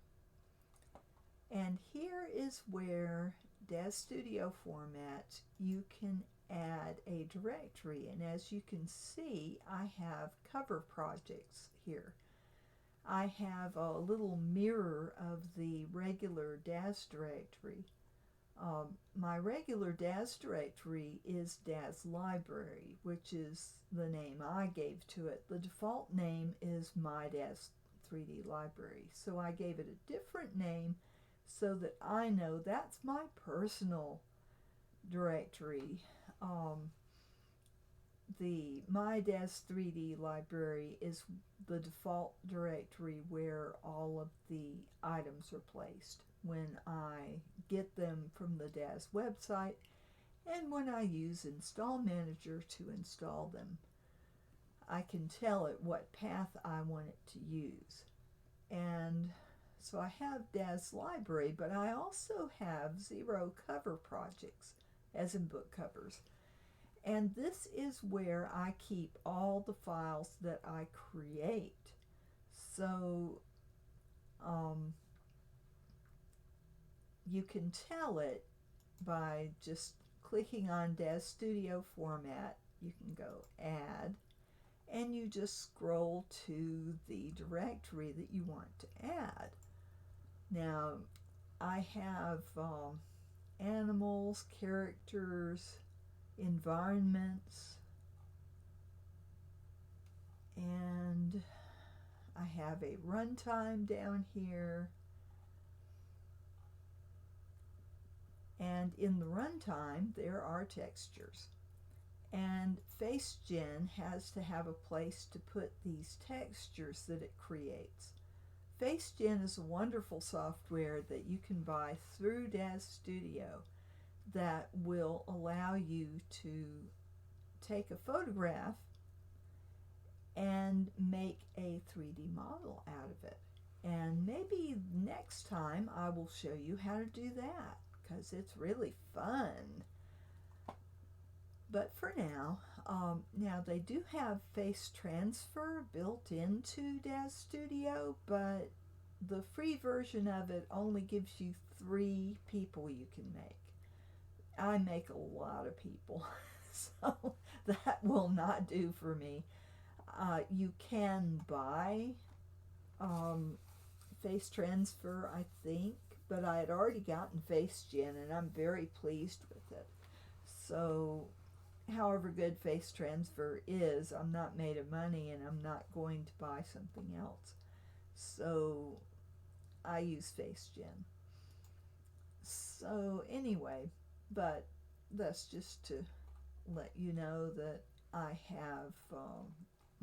and here is where DAZ Studio format you can add a directory. And as you can see, I have cover projects here. I have a little mirror of the regular DAZ directory. My regular DAZ directory is DAZ Library, which is the name I gave to it. The default name is My DAZ 3D Library, so I gave it a different name so that I know that's my personal directory. The My DAZ 3D Library is the default directory where all of the items are placed when I get them from the DAZ website and when I use Install Manager to install them. I can tell it what path I want it to use. And so I have DAZ library, but I also have 0 cover projects, as in book covers. And this is where I keep all the files that I create. So you can tell it by just clicking on DAZ Studio format. You can go add, and you just scroll to the directory that you want to add. Now, I have animals, characters, environments, and I have a runtime down here. And in the runtime, there are textures. And FaceGen has to have a place to put these textures that it creates. FaceGen is a wonderful software that you can buy through DAZ Studio that will allow you to take a photograph and make a 3D model out of it. And maybe next time I will show you how to do that, because it's really fun. But for now, now they do have face transfer built into DAZ Studio, but the free version of it only gives you 3 people you can make. I make a lot of people, so that will not do for me. You can buy face transfer, I think, but I had already gotten FaceGen and I'm very pleased with it. So however good face transfer is, I'm not made of money and I'm not going to buy something else. So I use FaceGen. So anyway, but that's just to let you know that I have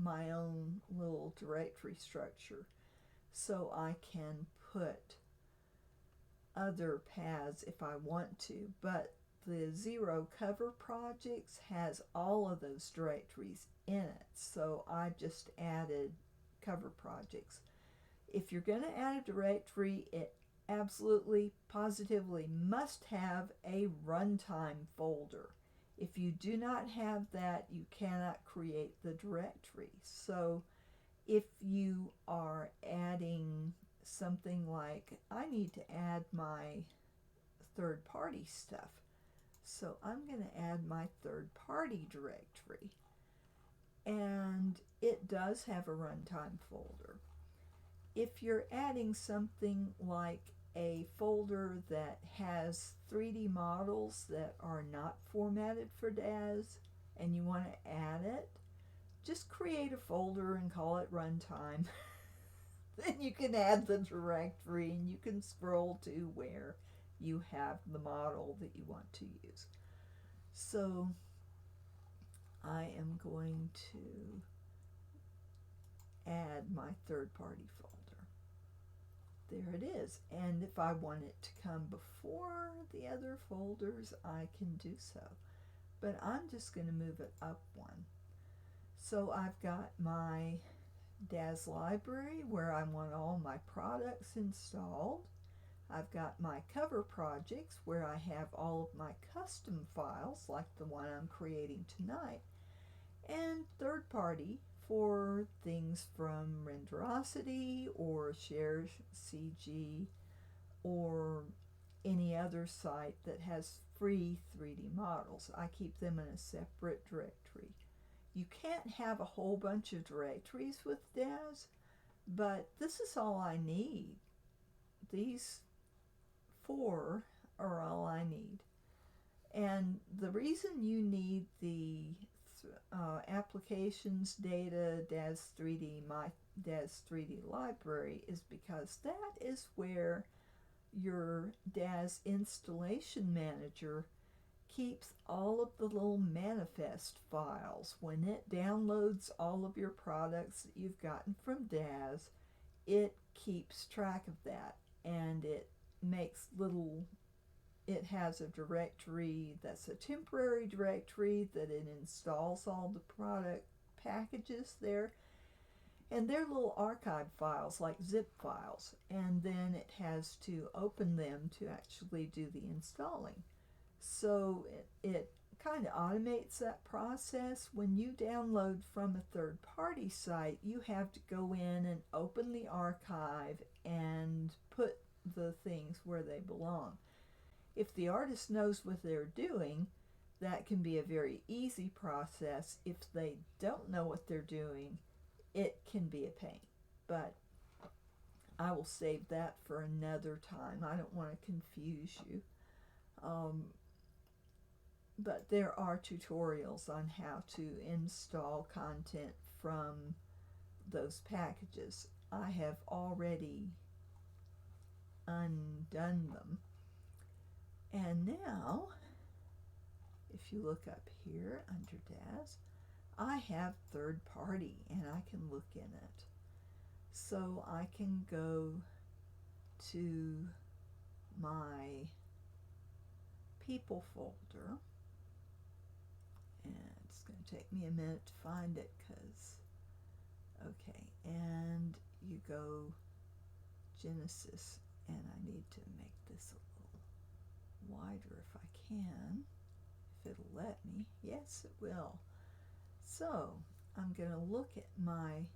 my own little directory structure, so I can put other paths if I want to. But the 0 cover projects has all of those directories in it, so I just added cover projects. If you're going to add a directory, it absolutely, positively must have a runtime folder. If you do not have that, you cannot create the directory. So if you are adding something like, I need to add my third-party stuff, so I'm going to add my third-party directory, and it does have a runtime folder. If you're adding something like a folder that has 3D models that are not formatted for DAZ and you want to add it, just create a folder and call it runtime. Then you can add the directory and you can scroll to where you have the model that you want to use. So I am going to add my third-party folder. There it is. And if I want it to come before the other folders, I can do so. But I'm just going to move it up one. So I've got my DAZ library where I want all my products installed. I've got my cover projects where I have all of my custom files like the one I'm creating tonight. And third party for things from Renderosity or Share CG or any other site that has free 3D models. I keep them in a separate directory. You can't have a whole bunch of directories with DAZ, but this is all I need. These 4 are all I need. And the reason you need the applications, data, DAZ 3D, my DAZ 3D library is because that is where your DAZ installation manager keeps all of the little manifest files. When it downloads all of your products that you've gotten from DAZ, it keeps track of that, and it makes little, it has a directory that's a temporary directory that it installs all the product packages there, and they're little archive files like zip files, and then it has to open them to actually do the installing. So it kind of automates that process. When you download from a third-party site, you have to go in and open the archive and put the things where they belong. If the artist knows what they're doing, that can be a very easy process. If they don't know what they're doing, it can be a pain. But I will save that for another time. I don't want to confuse you. But there are tutorials on how to install content from those packages. I have already undone them. And now, if you look up here under DAZ, I have third party and I can look in it. So I can go to my people folder, and it's going to take me a minute to find it okay, and you go Genesis, and I need to make this a little wider if I can, if it'll let me. Yes, it will. So I'm going to look at my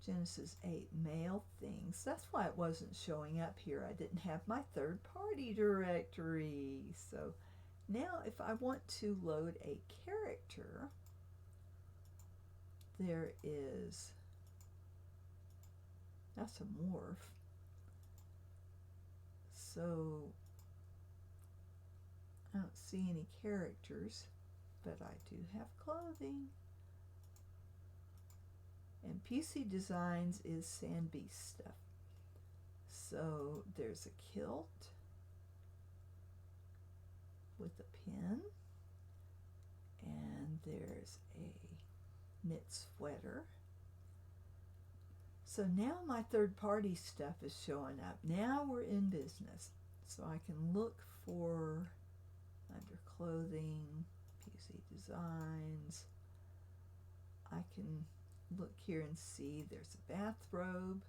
Genesis 8 mail things. That's why it wasn't showing up here. I didn't have my third-party directory. So now if I want to load a character, there is, that's a morph. So I don't see any characters, but I do have clothing. And PC Designs is Sandbeast stuff. So there's a kilt with a pin, and there's a knit sweater. So now my third-party stuff is showing up. Now we're in business. So I can look for, under clothing, PC Designs, I can look here and see there's a bathrobe,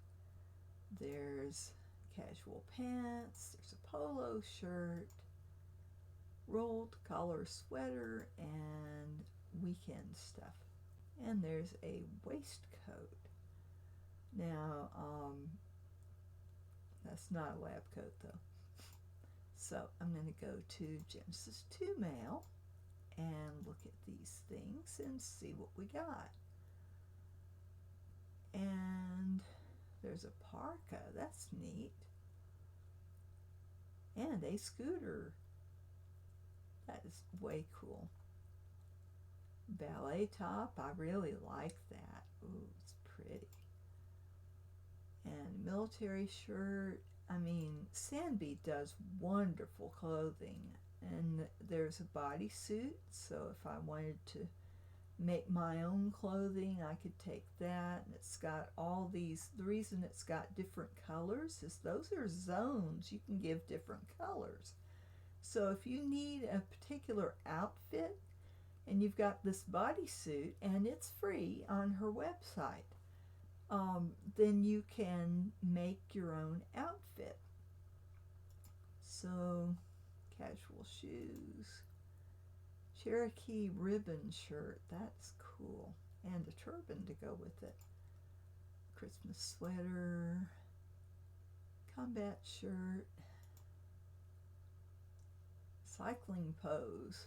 there's casual pants, there's a polo shirt, rolled collar sweater, and weekend stuff. And there's a waistcoat. Now, that's not a lab coat though. So I'm going to go to Genesis 2 Mail and look at these things and see what we got. And there's a parka, that's neat. And a scooter. That is way cool. Ballet top, I really like that. Ooh, it's pretty. And military shirt. I mean, Sandbeast does wonderful clothing. And there's a bodysuit, so if I wanted to make my own clothing, I could take that. And it's got all these, the reason it's got different colors is those are zones. You can give different colors. So if you need a particular outfit and you've got this bodysuit and it's free on her website, then you can make your own outfit. So casual shoes, Cherokee ribbon shirt, that's cool, and a turban to go with it. Christmas sweater, combat shirt, cycling pose.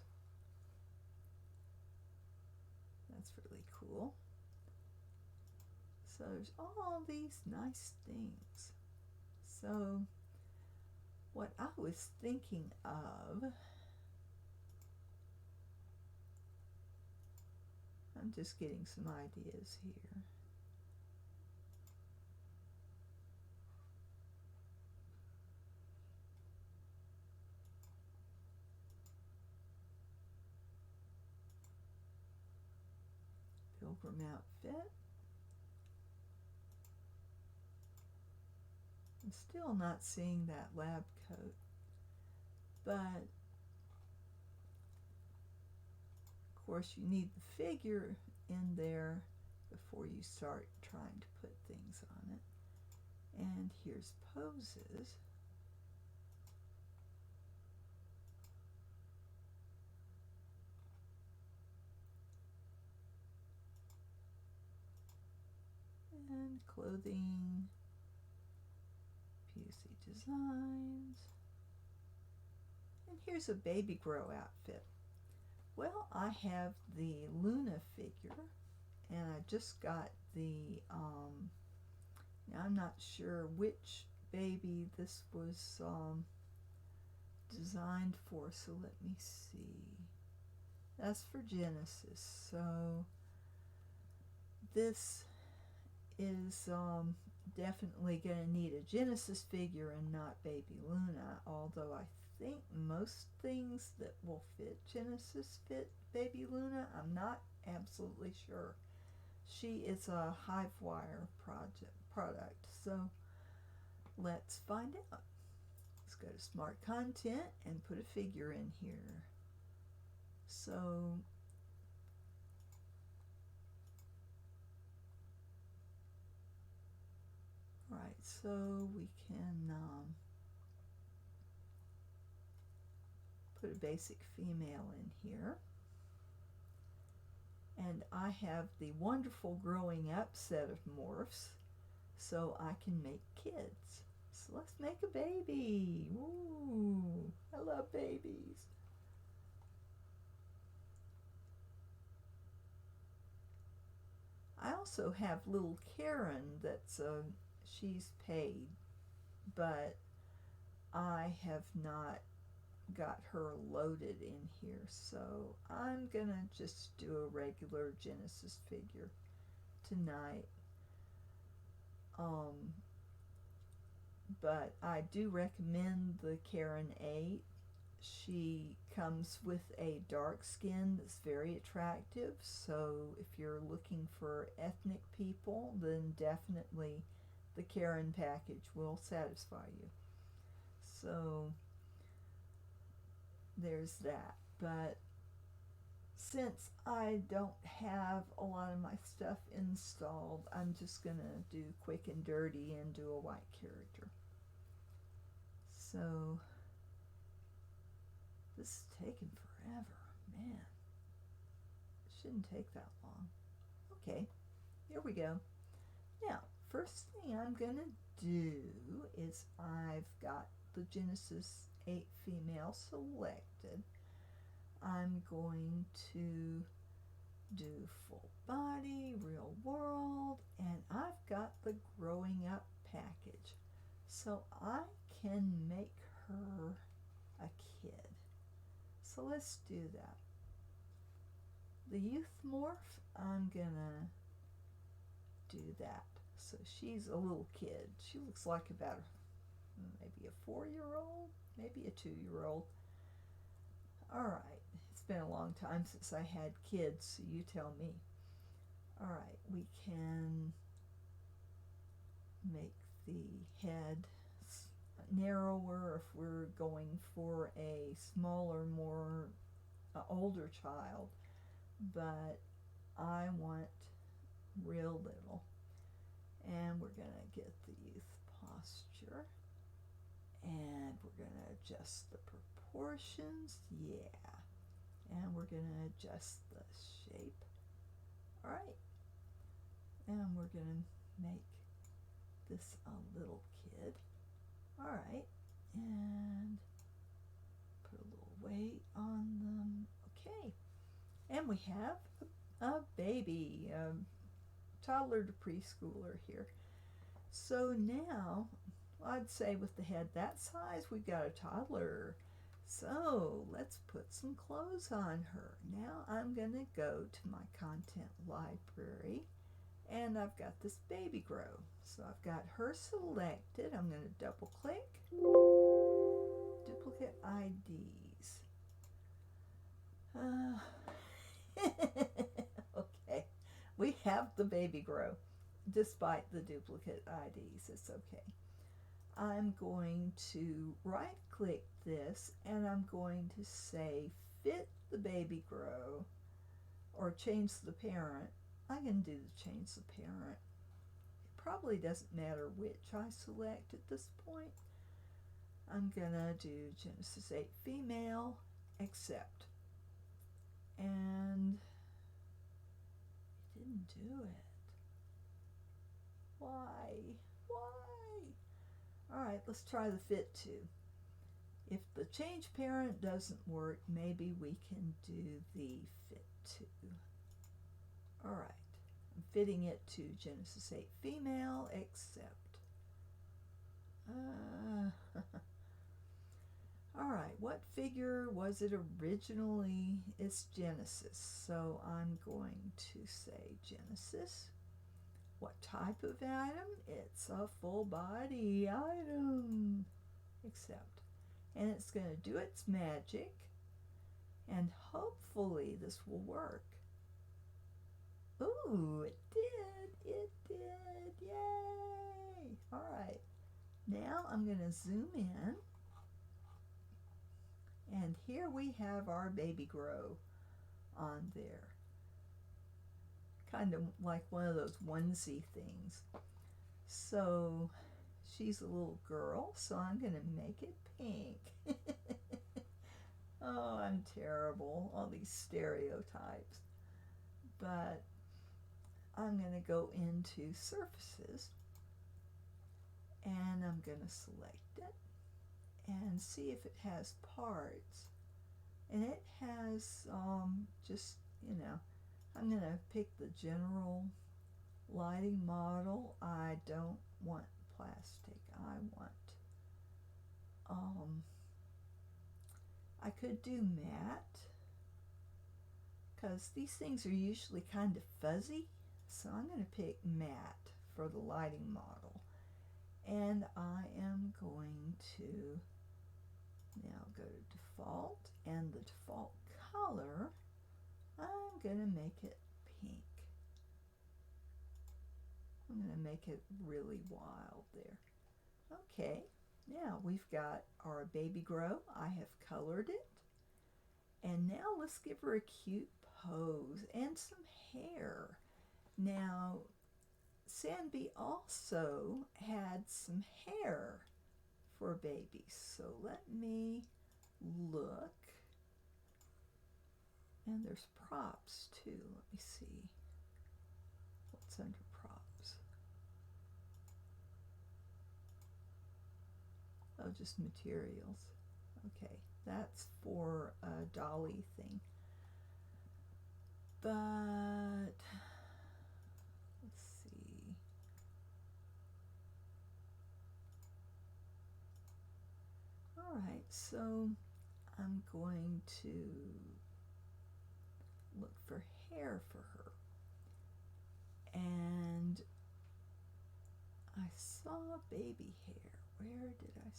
That's really cool. So there's all these nice things. So what I was thinking of, I'm just getting some ideas here. Pilgrim outfit. I'm still not seeing that lab coat, but of course, you need the figure in there before you start trying to put things on it. And here's poses. And clothing, PC designs. And here's a baby grow outfit. Well, I have the Luna figure, and I just got the, now I'm not sure which baby this was designed for, so let me see. That's for Genesis, so this is definitely going to need a Genesis figure and not Baby Luna, although I think most things that will fit Genesis fit Baby Luna. I'm not absolutely sure. She is a Hivewire product, so let's find out. Let's go to Smart Content and put a figure in here. So right, so we can put a basic female in here. And I have the wonderful growing up set of morphs, so I can make kids. So let's make a baby. Ooh, I love babies. I also have little Karen that's she's paid, but I have not got her loaded in here, so I'm gonna just do a regular Genesis figure tonight. But I do recommend the Karen 8. She comes with a dark skin that's very attractive, so if you're looking for ethnic people, then definitely the Karen package will satisfy you. So there's that. But since I don't have a lot of my stuff installed, I'm just gonna do quick and dirty and do a white character. So this is taking forever, man. It shouldn't take that long. Okay, here we go. Now, first thing I'm gonna do is I've got the Genesis 8 female selected. I'm going to do full body, real world, and I've got the growing up package. So I can make her a kid. So let's do that. The youth morph, I'm gonna do that. So she's a little kid. She looks like about maybe a 4-year-old, maybe a 2-year-old. All right, it's been a long time since I had kids, so you tell me. All right, we can make the head narrower if we're going for a smaller, more older child, but I want real little. And we're going to get the youth posture, and we're going to adjust the proportions, yeah, and we're going to adjust the shape. All right, and we're going to make this a little kid. All right, and put a little weight on them. Okay, and we have a baby, toddler to preschooler here. So now, I'd say with the head that size, we've got a toddler. So let's put some clothes on her. Now I'm going to go to my content library, and I've got this baby grow. So I've got her selected. I'm going to double click, duplicate IDs. Okay, we have the baby grow despite the duplicate IDs. It's okay. I'm going to right click this, and I'm going to say fit the baby grow, or change the parent. I can do the change the parent. It probably doesn't matter which I select at this point. I'm gonna do Genesis 8 female, accept. And it didn't do it. Why? Alright, let's try the fit to. If the change parent doesn't work, maybe we can do the fit to. Alright, I'm fitting it to Genesis 8 female, accept. Alright, what figure was it originally? It's Genesis, so I'm going to say Genesis. What type of item? It's a full body item. Accept. And it's going to do its magic, and hopefully this will work. Ooh, it did. Yay! Alright, now I'm going to zoom in, and here we have our baby grow on there. Kind of like one of those onesie things. So she's a little girl, so I'm going to make it pink. Oh, I'm terrible, all these stereotypes. But I'm going to go into surfaces, and I'm going to select it and see if it has parts. And it has just, I'm going to pick the general lighting model. I don't want plastic. I want, I could do matte, because these things are usually kind of fuzzy. So I'm going to pick matte for the lighting model. And I am going to now go to default, and the default color, I'm going to make it pink. I'm going to make it really wild there. Okay, now we've got our baby grow. I have colored it. And now let's give her a cute pose and some hair. Now, Sanby also had some hair for babies. So let me look. And there's props too. Let me see. What's under props? Oh, just materials. Okay, that's for a dolly thing. But let's see. All right, so I'm going to look for hair for her. And I saw baby hair. Where did I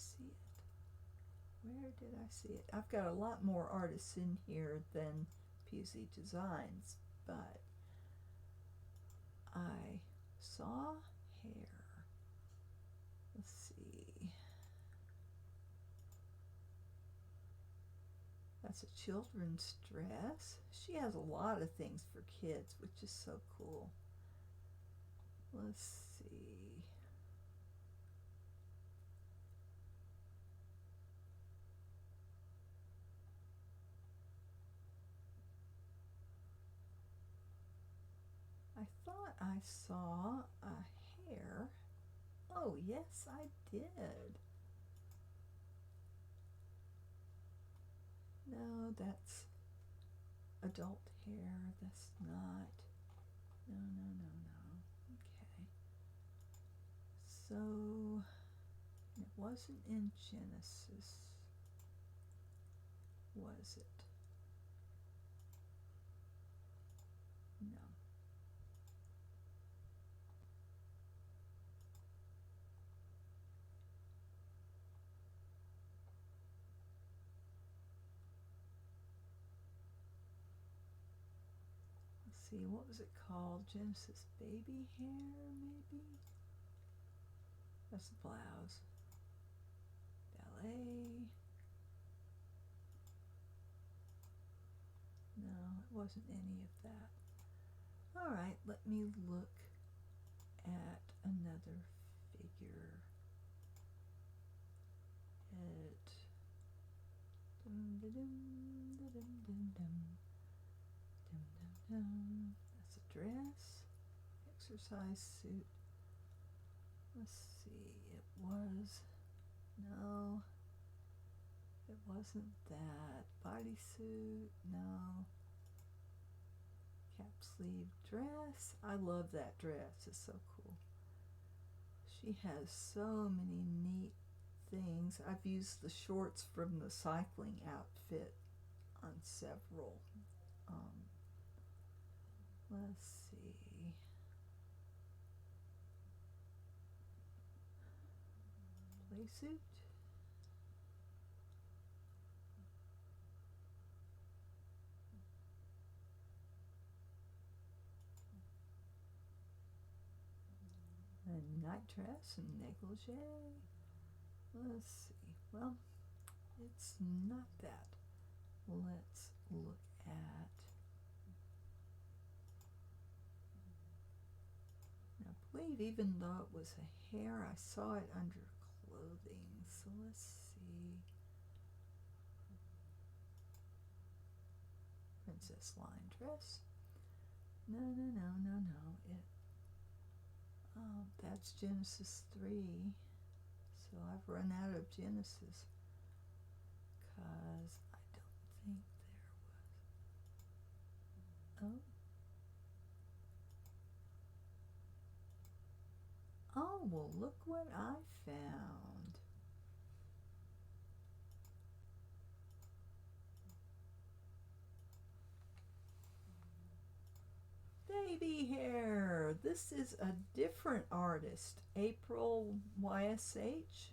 see it? I've got a lot more artists in here than PZ Designs, but I saw hair. Let's see. That's a children's dress. She has a lot of things for kids, which is so cool. Let's see. I thought I saw a hair. Oh, yes, I did. No, that's adult hair. That's not. No. Okay. So, it wasn't in Genesis, was it? No. Let's see, what was it called? Genesis baby hair, maybe? That's the blouse. Ballet. No, it wasn't any of that. All right, let me look at another figure. That's a dress, exercise suit. Let's see, no, it wasn't that. Bodysuit, no. Cap sleeve dress. I love that dress, it's so cool. She has so many neat things. I've used the shorts from the cycling outfit on several. Let's see. Play suit. A night dress and negligee. Let's see. Well, it's not that. Let's look at. I believe even though it was a hair, I saw it under clothing. So let's see. Princess line dress. No. That's Genesis 3. So I've run out of Genesis because I don't think there was. Oh, well, look what I found. Baby hair. This is a different artist, April YSH,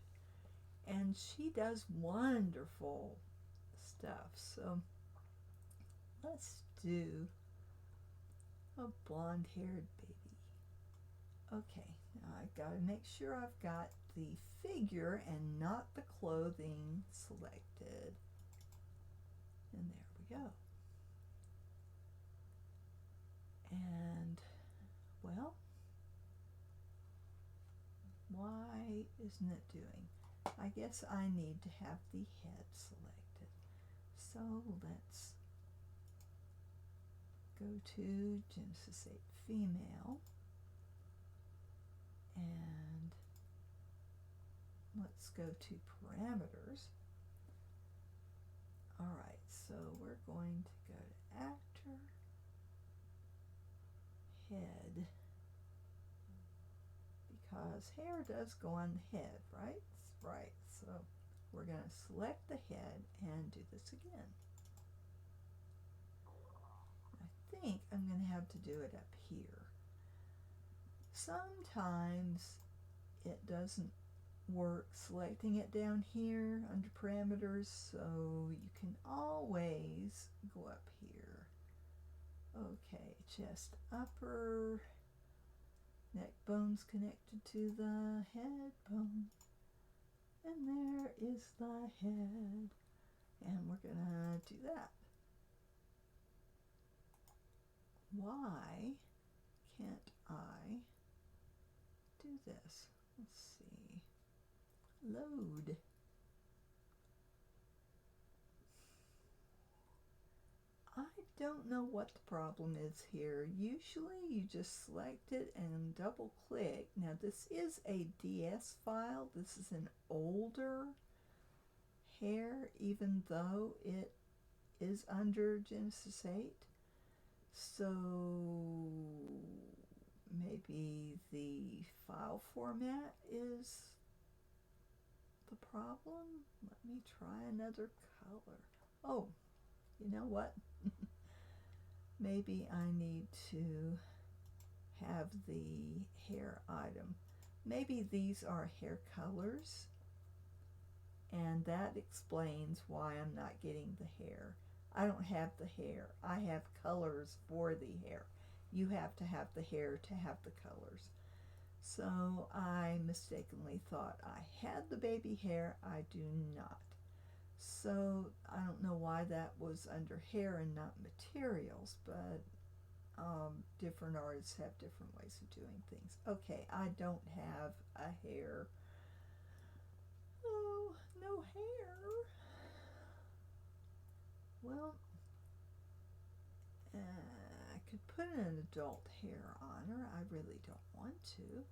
and she does wonderful stuff. So let's do a blonde-haired baby. Okay, now I've got to make sure I've got the figure and not the clothing selected. And there we go. And, well, why isn't it doing? I guess I need to have the head selected. So let's go to Genesis 8 female. And let's go to parameters. All right, so we're going to go to actor, head, because hair does go on the head, right? Right, so we're going to select the head and do this again. I think I'm going to have to do it up here. Sometimes it doesn't work selecting it down here under parameters, so you can always go up here. Okay, chest upper, neck bone's connected to the head bone, and there is the head, and we're gonna do that. Why can't I do this? Let's see. Load. I don't know what the problem is here. Usually you just select it and double click. Now this is a DS file. This is an older hair, even though it is under Genesis 8. So maybe the file format is the problem. Let me try another color. Oh, you know what? Maybe I need to have the hair item. Maybe these are hair colors, and that explains why I'm not getting the hair. I don't have the hair. I have colors for the hair. You have to have the hair to have the colors. So I mistakenly thought I had the baby hair. I do not. So I don't know why that was under hair and not materials, but different artists have different ways of doing things. Okay, I don't have a hair. Oh, no hair. Well, I could put an adult hair on her. I really don't want to.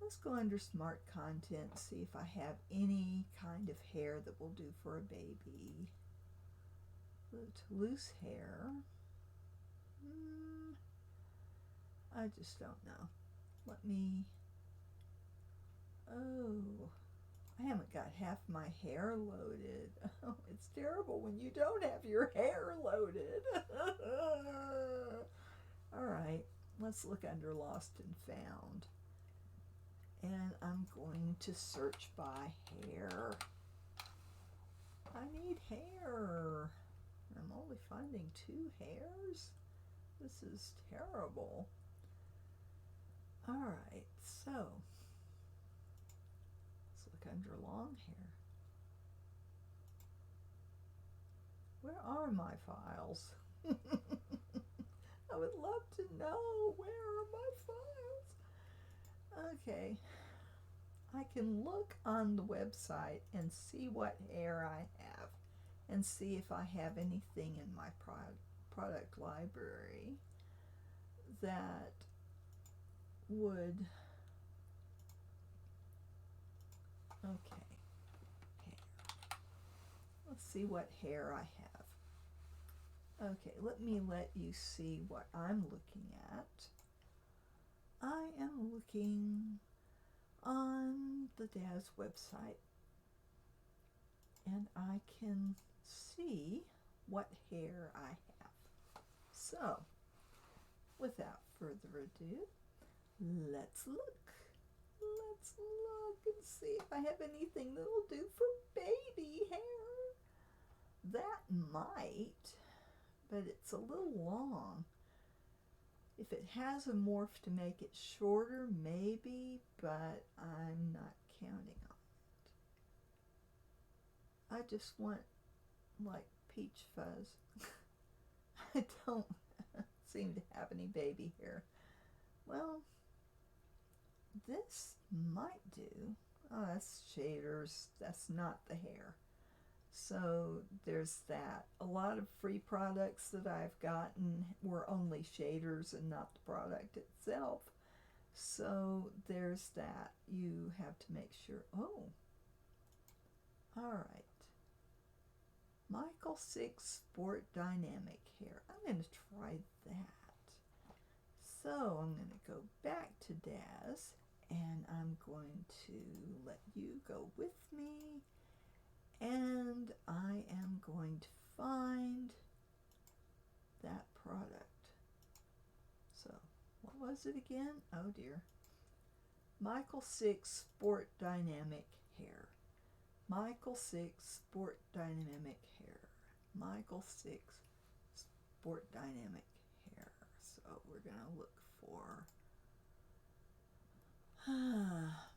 Let's go under Smart Content and see if I have any kind of hair that will do for a baby. Loose hair. I just don't know. Let me... Oh, I haven't got half my hair loaded. Oh, it's terrible when you don't have your hair loaded. All right, let's look under Lost and Found. And I'm going to search by hair. I need hair. I'm only finding 2 hairs. This is terrible. All right, so let's look under long hair. Where are my files? I would love to know, where are my files? Okay, I can look on the website and see what hair I have and see if I have anything in my product library that would... Okay, hair. Let's see what hair I have. Okay, let you see what I'm looking at. I am looking on the DAZ website, and I can see what hair I have. So, without further ado, let's look. Let's look and see if I have anything that will do for baby hair. That might, but it's a little long. If it has a morph to make it shorter, maybe, but I'm not counting on it. I just want, like, peach fuzz. I don't seem to have any baby hair. Well, this might do. Oh, that's shaders. That's not the hair. So there's that. A lot of free products that I've gotten were only shaders and not the product itself. So there's that. You have to make sure. Oh, all right. Michael 6 Sport Dynamic Hair. I'm going to try that. So I'm going to go back to DAZ, and I'm going to let you go with me, and I am going to find that product. So what was it again? Oh dear. Michael 6 Sport Dynamic Hair. Michael 6 Sport Dynamic Hair. Michael 6 Sport Dynamic Hair. So we're going to look for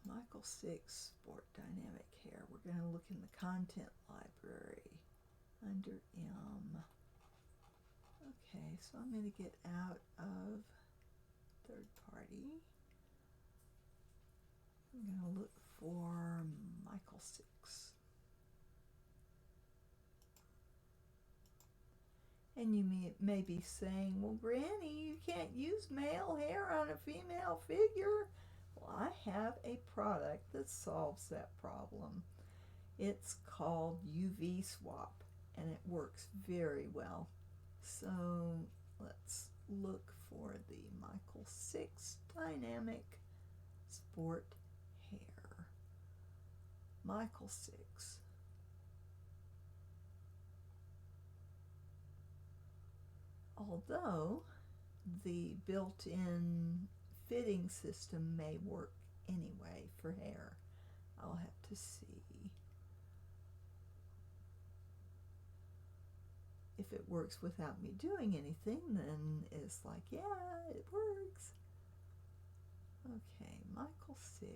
Michael 6 Sport Dynamic Hair. We're going to look in the content library under M. Okay, so I'm going to get out of third party. I'm going to look for Michael 6. And you may be saying, well, Granny, you can't use male hair on a female figure. Well, I have a product that solves that problem. It's called UV Swap, and it works very well. So let's look for the Michael 6 Dynamic Sport Hair. Michael 6. Although the built-in fitting system may work anyway for hair. I'll have to see. If it works without me doing anything, then it's like, yeah, it works. Okay, Michael 6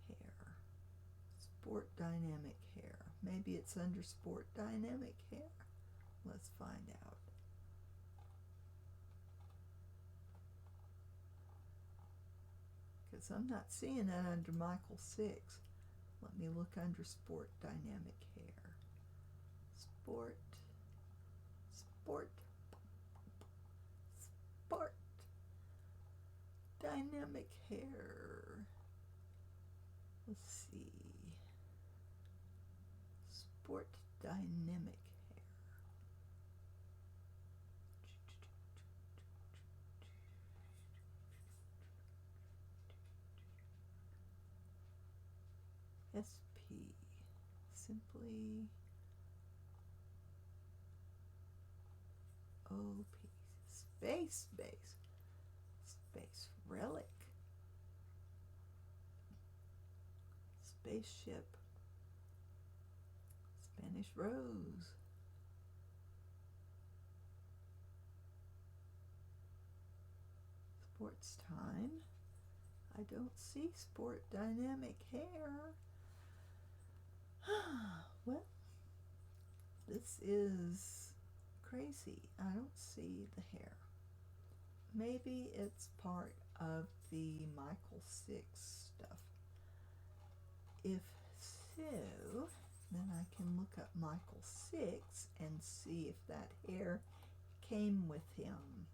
Hair. sport dynamic hair. Maybe it's under sport dynamic hair. Let's find out. Because I'm not seeing it under Michael 6. Let me look under sport dynamic hair. Sport dynamic hair. Let's see. Sport dynamic hair. SP. Simply OP. Space base. Space relic. Spaceship. Spanish rose. Sports time. I don't see sport dynamic hair. Well, this is crazy. I don't see the hair. Maybe it's part of the Michael 6 stuff. If so, then I can look up Michael 6 and see if that hair came with him.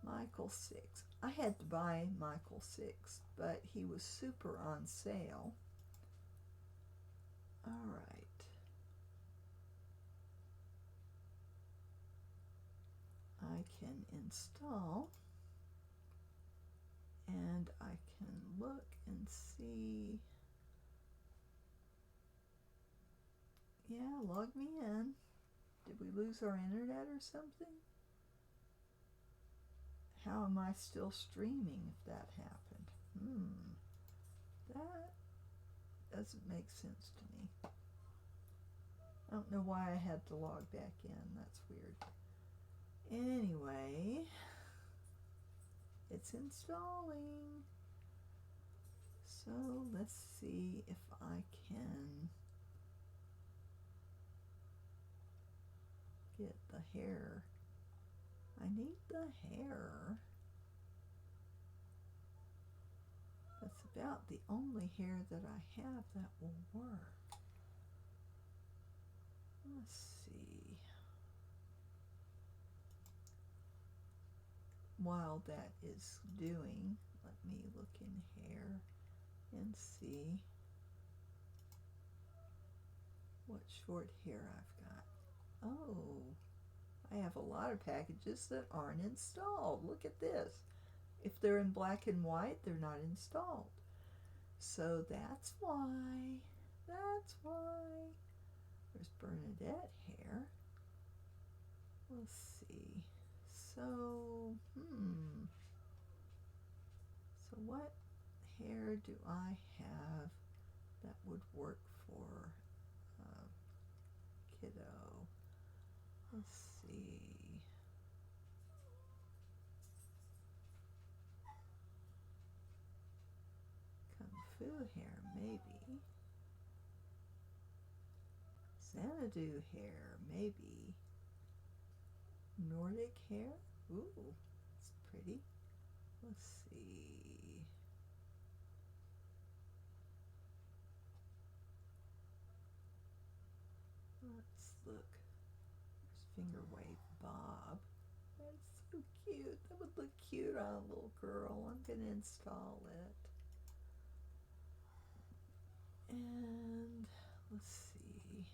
Michael 6. I had to buy Michael 6, but he was super on sale. All right. I can install, and I can look and see. Yeah, log me in. Did we lose our internet or something? How am I still streaming if that happened? That doesn't make sense to me. I don't know why I had to log back in. That's weird. Anyway, it's installing. So let's see if I can get the hair. I need the hair. That's about the only hair that I have that will work. Let's see. While that is doing, let me look in hair and see what short hair I've got. Oh, I have a lot of packages that aren't installed. Look at this. If they're in black and white, they're not installed. So that's why. That's why. There's Bernadette hair. Let's see. So, So what hair do I have that would work for kiddo? Let's see. Kung Fu hair, maybe. Xanadu hair, maybe. Nordic hair? Ooh, it's pretty. Let's see. Let's look. There's Finger Wave Bob. That's so cute. That would look cute on a little girl. I'm going to install it. And let's see.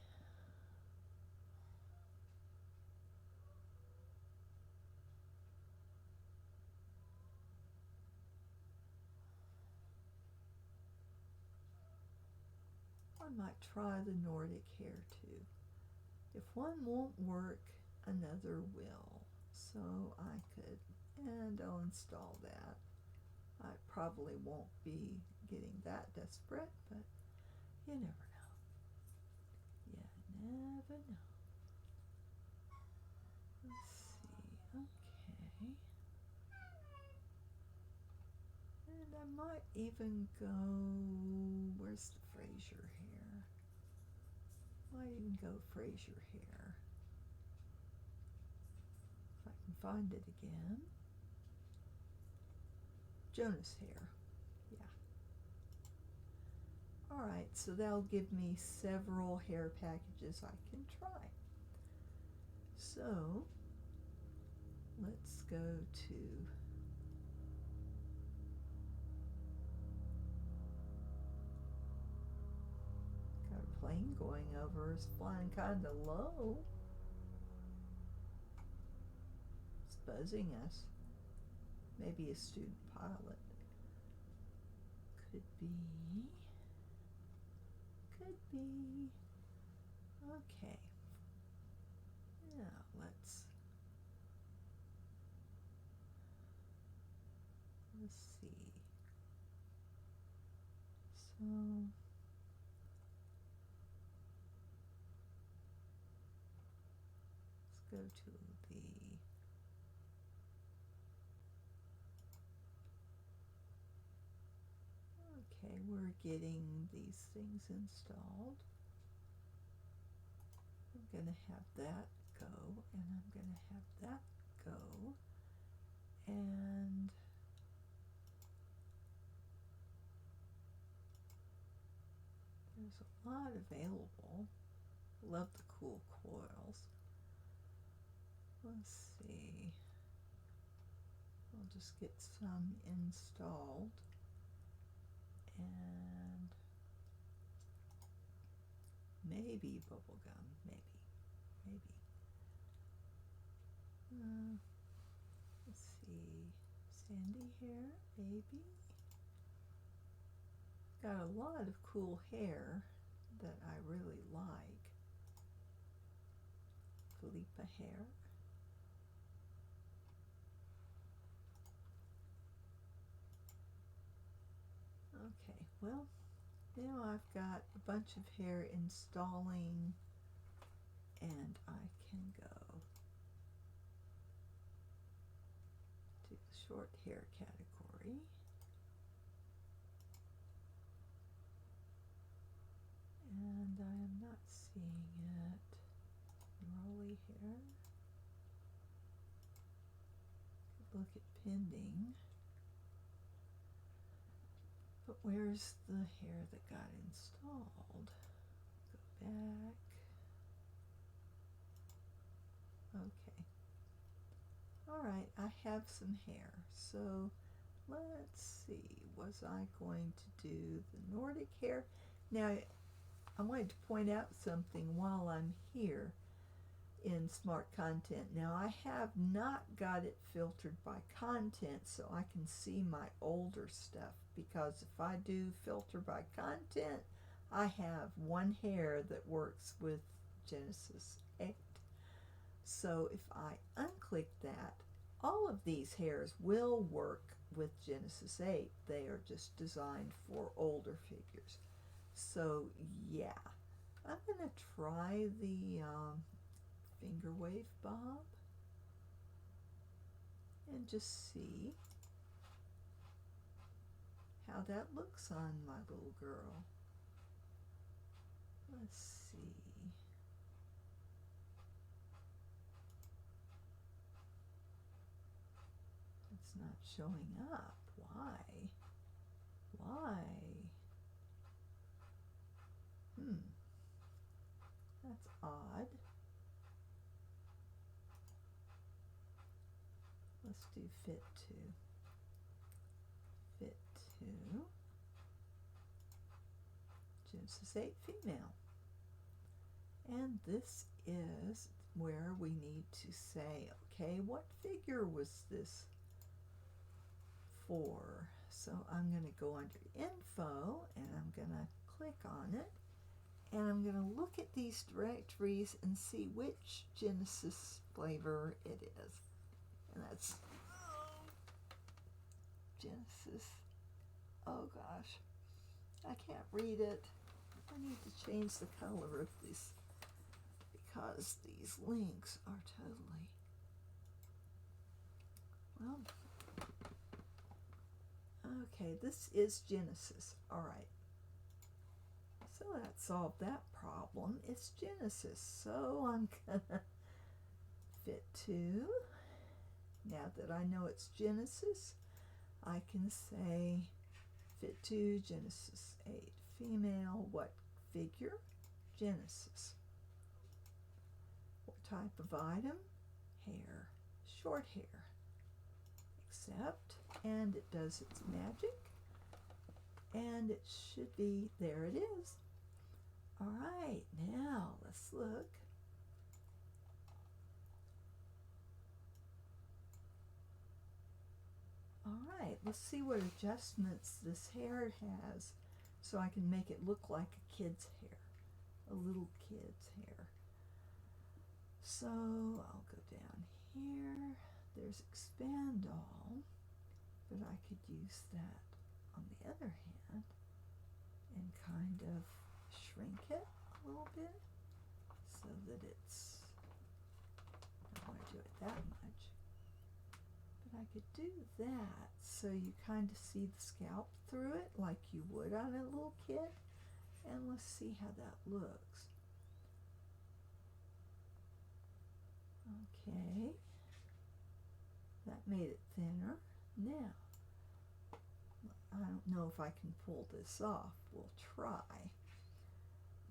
I might try the Nordic hair too. If one won't work, another will. So I could, and I'll install that. I probably won't be getting that desperate, but you never know. You never know. Let's see. Okay. And I'm might even go, where's the Fraser hair? Might even go Fraser hair. If I can find it again. Jonas hair, yeah. Alright, so that'll give me several hair packages I can try. So, let's go to got a plane going over, it's flying kind of low. It's buzzing us. Maybe a student pilot. Could be. Okay. Now let's see. So let's go to the okay, we're getting these things installed. I'm going to have that go, and I'm going to have that go, and there's a lot available. Love the cool coils. Let's see. I'll just get some installed, and maybe bubble gum, maybe. Let's see, sandy hair, maybe. Got a lot of cool hair that I really like. Philippa hair. Okay, well, now I've got a bunch of hair installing, and I can go to the short hair category. And I am not seeing it. Rolly hair. Could look at pending. But where's the hair that got installed? Go back. Okay. Alright, I have some hair. So let's see. Was I going to do the Nordic hair? Now, I wanted to point out something while I'm here in Smart Content. Now, I have not got it filtered by content so I can see my older stuff, because if I do filter by content, I have one hair that works with Genesis 8. So if I unclick that, all of these hairs will work with Genesis 8. They are just designed for older figures. So yeah, I'm going to try the finger wave bob and just see how that looks on my little girl. Let's see. It's not showing up. Why? That's odd. Let's do fit to. Fit to Genesis 8 female. And this is where we need to say, okay, what figure was this for? So I'm going to go under info, and I'm going to click on it, and I'm going to look at these directories and see which Genesis flavor it is. And that's Genesis. Oh gosh, I can't read it. I need to change the color of this because these links are totally, well, Okay, this is Genesis. All right. So that solved that problem. It's Genesis. So I'm gonna fit to. Now that I know it's Genesis, I can say fit to Genesis 8. Female, what figure? Genesis. What type of item? Hair. Short hair. Accept, and it does its magic, and it should be, there it is. All right, now let's look. All right, let's see what adjustments this hair has so I can make it look like a kid's hair, a little kid's hair. So I'll go down here. There's expand all, but I could use that on the other hand and kind of shrink it a little bit so that it's, I don't want to do it that much, but I could do that so you kind of see the scalp through it like you would on a little kid, and let's see how that looks. Okay, that made it thinner. Now, I don't know if I can pull this off. We'll try.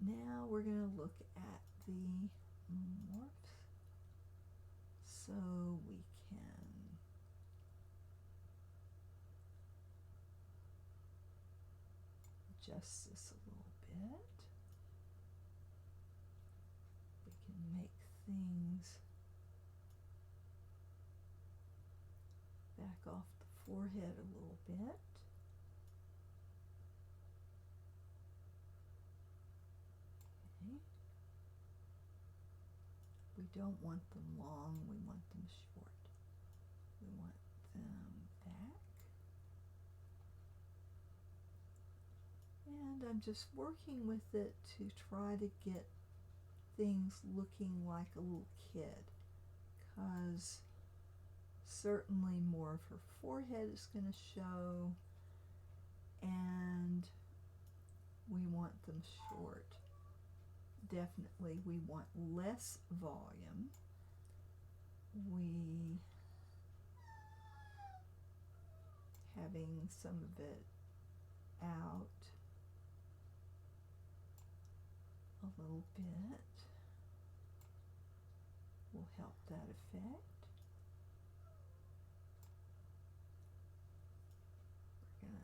Now we're going to look at the morphs so we can adjust this a little bit. We can make things back off the forehead a little bit. Okay. We don't want them long, we want them short. We want them back. And I'm just working with it to try to get things looking like a little kid, because certainly more of her forehead is going to show, and we want them short. Definitely we want less volume. We having some of it out a little bit will help that effect. We're gonna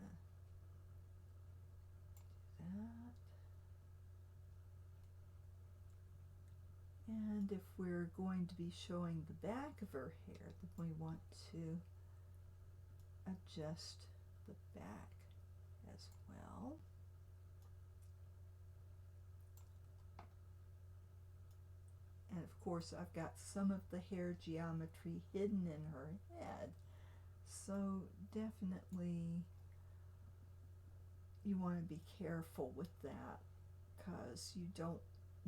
do that. And if we're going to be showing the back of her hair, then we want to adjust the back as well. And of course I've got some of the hair geometry hidden in her head, so definitely you want to be careful with that, because you don't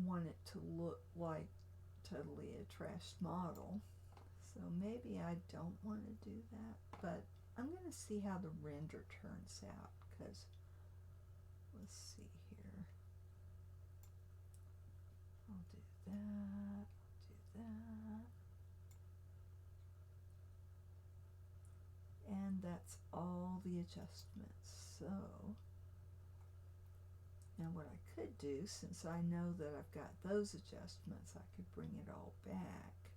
want it to look like totally a trash model. So maybe I don't want to do that, but I'm going to see how the render turns out, because let's see here. I'll do that, I'll do that. And that's all the adjustments. So now what I could do, since I know that I've got those adjustments, I could bring it all back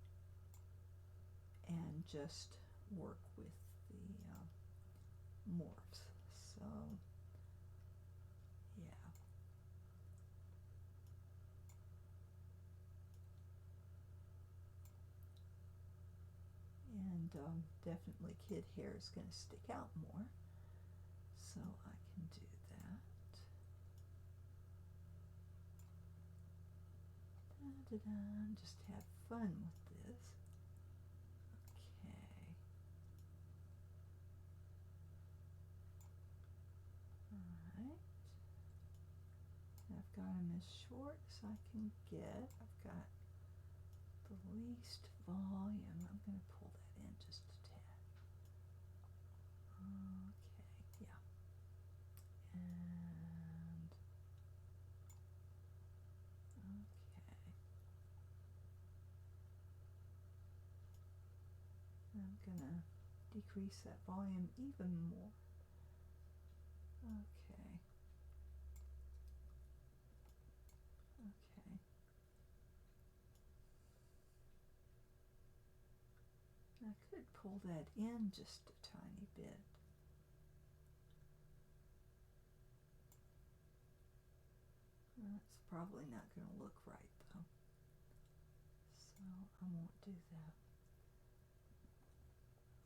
and just work with the morphs. So yeah. And definitely kid hair is going to stick out more, so I can do that. Da-da-da, just have fun with this. Okay. Alright. I've got them as short as I can get. I've got the least volume. I'm going to pull that in just a tad. Okay, yeah. I'm gonna decrease that volume even more. Okay. Okay. I could pull that in just a tiny bit. That's probably not going to look right though, so I won't do that.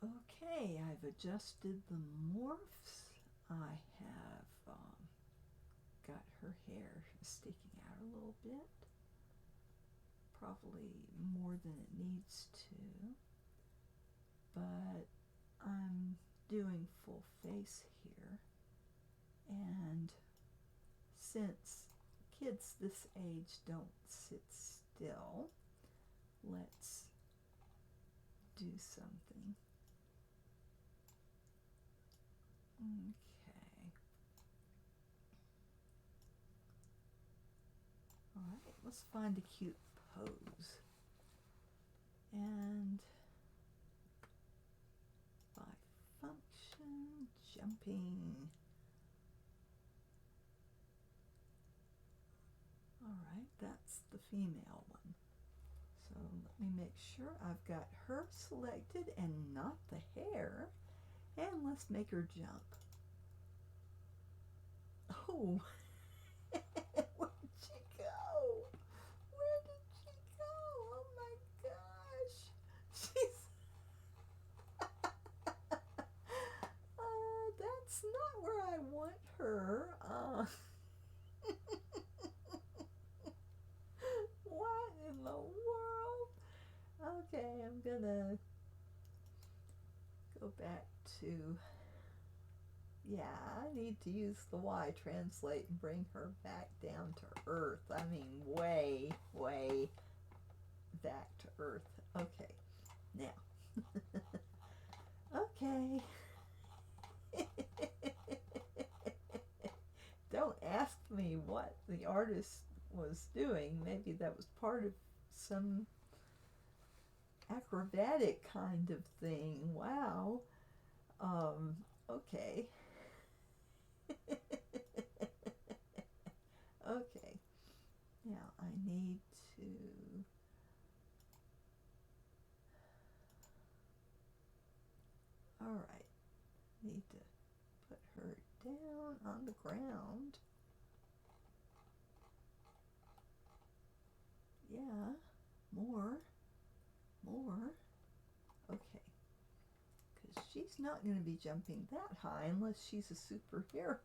Okay, I've adjusted the morphs. I have got her hair sticking out a little bit, probably more than it needs to, but I'm doing full face here, and since kids this age don't sit still, let's do something. Okay. Alright, let's find a cute pose. And by function, jumping. Alright, that's the female one. So let me make sure I've got her selected and not the hair. And let's make her jump. Oh, where'd she go? Where did she go? Oh my gosh. She's... that's not where I want her. What in the world? Okay, I'm gonna go back to... Yeah, I need to use the Y translate and bring her back down to earth. I mean, way, way back to earth. Okay, now. Okay. Don't ask me what the artist was doing. Maybe that was part of some acrobatic kind of thing. Wow. Okay. Okay. Now I need to... Alright. Need to put her down on the ground. Yeah. More. More. Okay. Because she's not going to be jumping that high unless she's a superhero.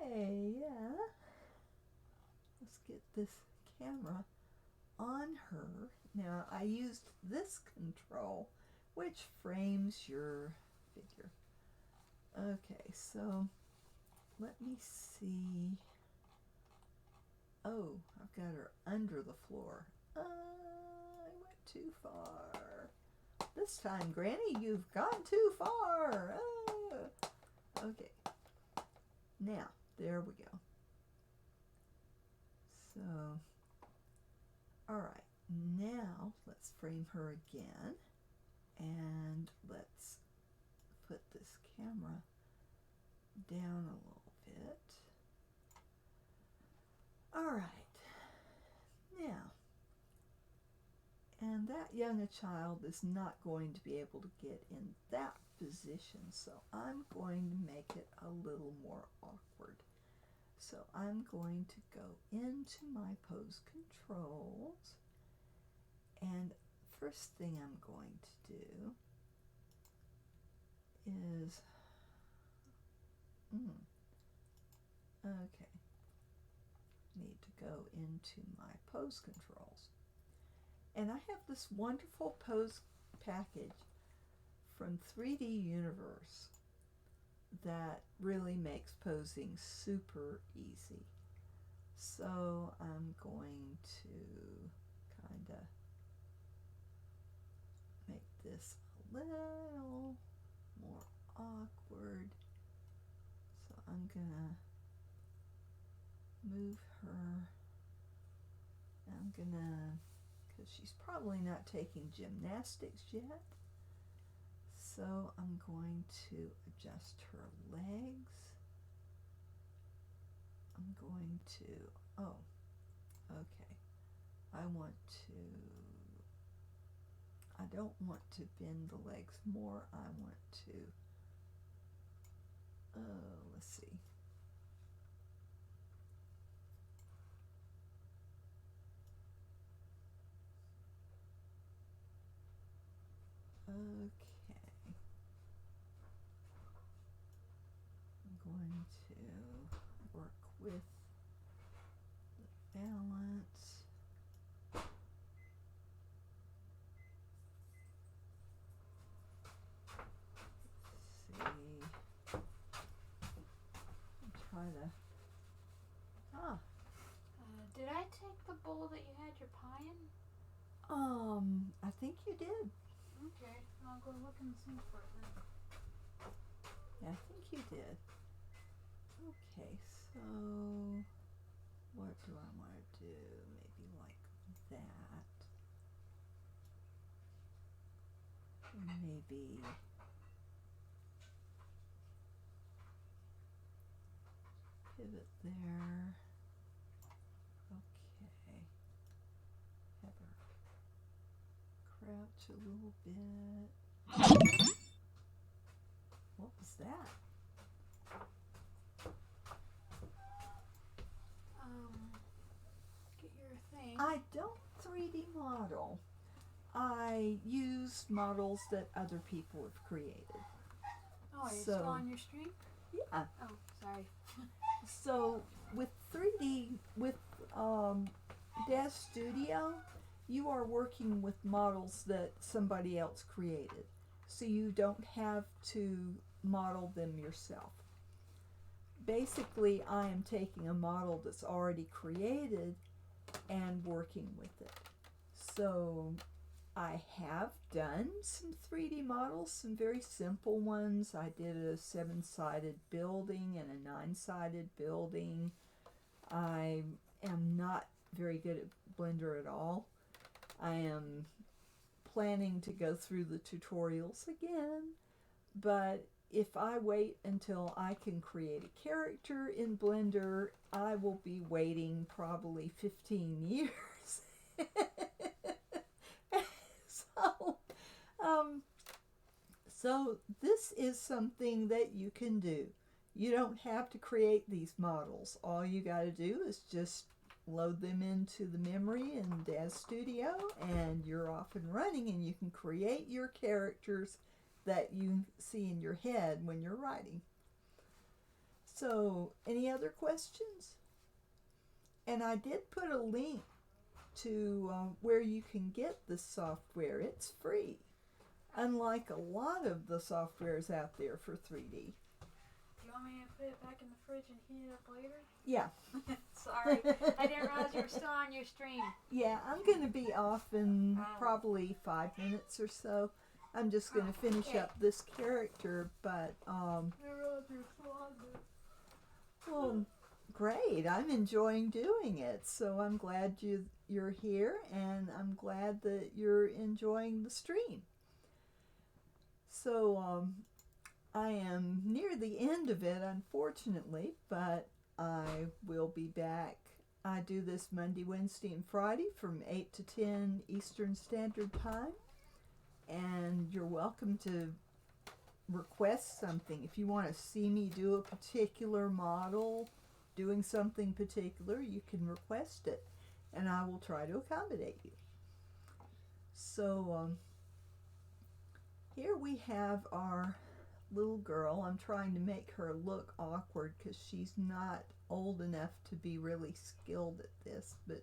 Okay, yeah. Let's get this camera on her. Now, I used this control, which frames your figure. Okay, so let me see. Oh, I've got her under the floor. I went too far. This time, Granny, you've gone too far. Okay. Now, there we go. So, alright. Now, let's frame her again. And let's put this camera down a little bit. Alright. Now, and that young a child is not going to be able to get in that position, so I'm going to make it a little more awkward. So I'm going to go into my pose controls, and first thing I'm going to do is, okay, need to go into my pose controls. And I have this wonderful pose package from 3D Universe that really makes posing super easy. So I'm going to kind of make this a little more awkward. So I'm gonna move her. I'm gonna, because she's probably not taking gymnastics yet. So I'm going to adjust her legs. I'm going to, oh, okay. I don't want to bend the legs more. I want to, let's see. Okay. I'm going to work with the balance. Let's see. Try to, Did I take the bowl that you had your pie in? I think you did. Okay, I'll go look in the sink for it then. Yeah, I think you did. Okay, so what do I want to do? Maybe like that. Maybe pivot there. Okay. Have her crouch a little bit. What was that? Get your thing. I don't 3D model. I use models that other people have created. Oh, are you So- still on your stream? Yeah. Oh, sorry. So with 3D, with DAZ Studio, you are working with models that somebody else created. So you don't have to model them yourself. Basically, I am taking a model that's already created and working with it. So I have done some 3D models, some very simple ones. I did a 7-sided building and a 9-sided building. I am not very good at Blender at all. I am planning to go through the tutorials again, but if I wait until I can create a character in Blender, I will be waiting probably 15 years. So this is something that you can do. You don't have to create these models. All you got to do is just load them into the memory in DAZ Studio, and you're off and running, and you can create your characters that you see in your head when you're writing. So, any other questions? And I did put a link to where you can get this software. It's free, unlike a lot of the softwares out there for 3D. Do you want me to put it back in the fridge and heat it up later? Yeah. Sorry, I didn't realize you were still on your stream. Yeah, I'm going to be off in probably 5 minutes or so. I'm just going to finish up this character, but well, great. I'm enjoying doing it, so I'm glad you're here, and I'm glad that you're enjoying the stream. So I am near the end of it, unfortunately, but I will be back. I do this Monday, Wednesday, and Friday from 8 to 10 Eastern Standard Time. And you're welcome to request something. If you want to see me do a particular model, doing something particular, you can request it, and I will try to accommodate you. So here we have our little girl. I'm trying to make her look awkward because she's not old enough to be really skilled at this, but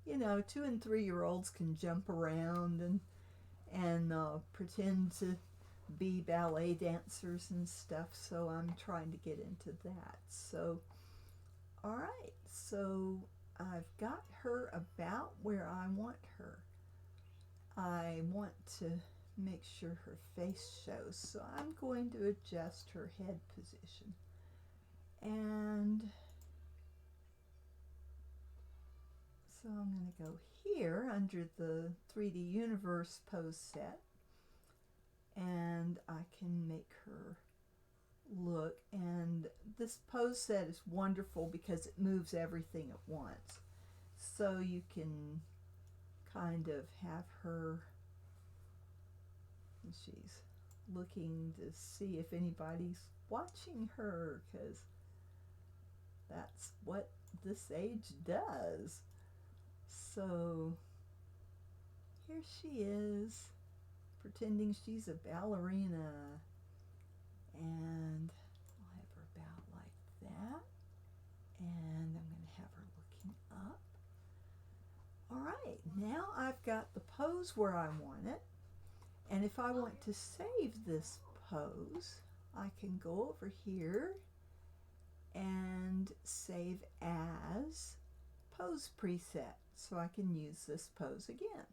you know, 2- and 3-year-olds can jump around and pretend to be ballet dancers and stuff, so I'm trying to get into that. So, alright, so I've got her about where I want her. I want to make sure her face shows. So I'm going to adjust her head position. And so I'm going to go here under the 3D Universe pose set, and I can make her look. And this pose set is wonderful because it moves everything at once. So you can kind of have her, and she's looking to see if anybody's watching her, because that's what this age does. So here she is, pretending she's a ballerina, and I'll have her bow like that, and I'm going to have her looking up. All right, now I've got the pose where I want it, and if I want to save this pose, I can go over here and save as pose preset, so I can use this pose again.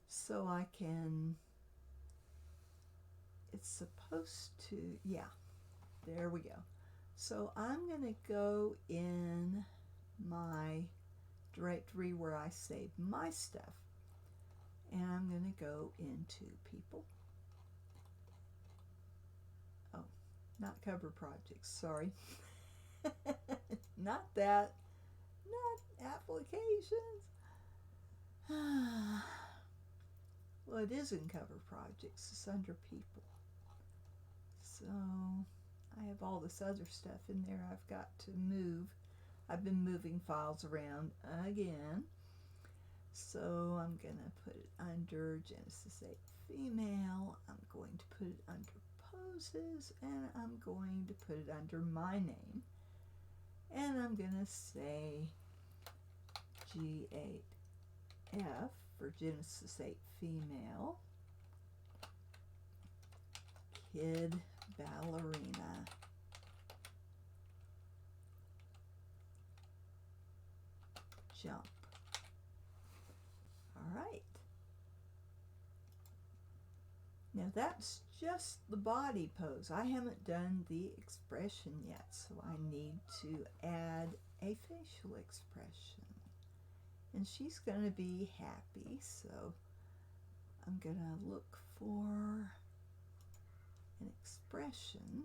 So I can, it's supposed to, yeah, there we go. So I'm going to go in my directory where I save my stuff, and I'm going to go into people. Oh, not cover projects, sorry. Not that, not applications. Well, it is in cover projects, it's under people. So I have all this other stuff in there I've got to move. I've been moving files around again. So I'm going to put it under Genesis 8 female. I'm going to put it under poses, and I'm going to put it under my name. And I'm going to say G8F for Genesis 8 female. Kid ballerina. Jump. All right. Now that's just the body pose. I haven't done the expression yet, so I need to add a facial expression. And she's going to be happy, so I'm going to look for an expression.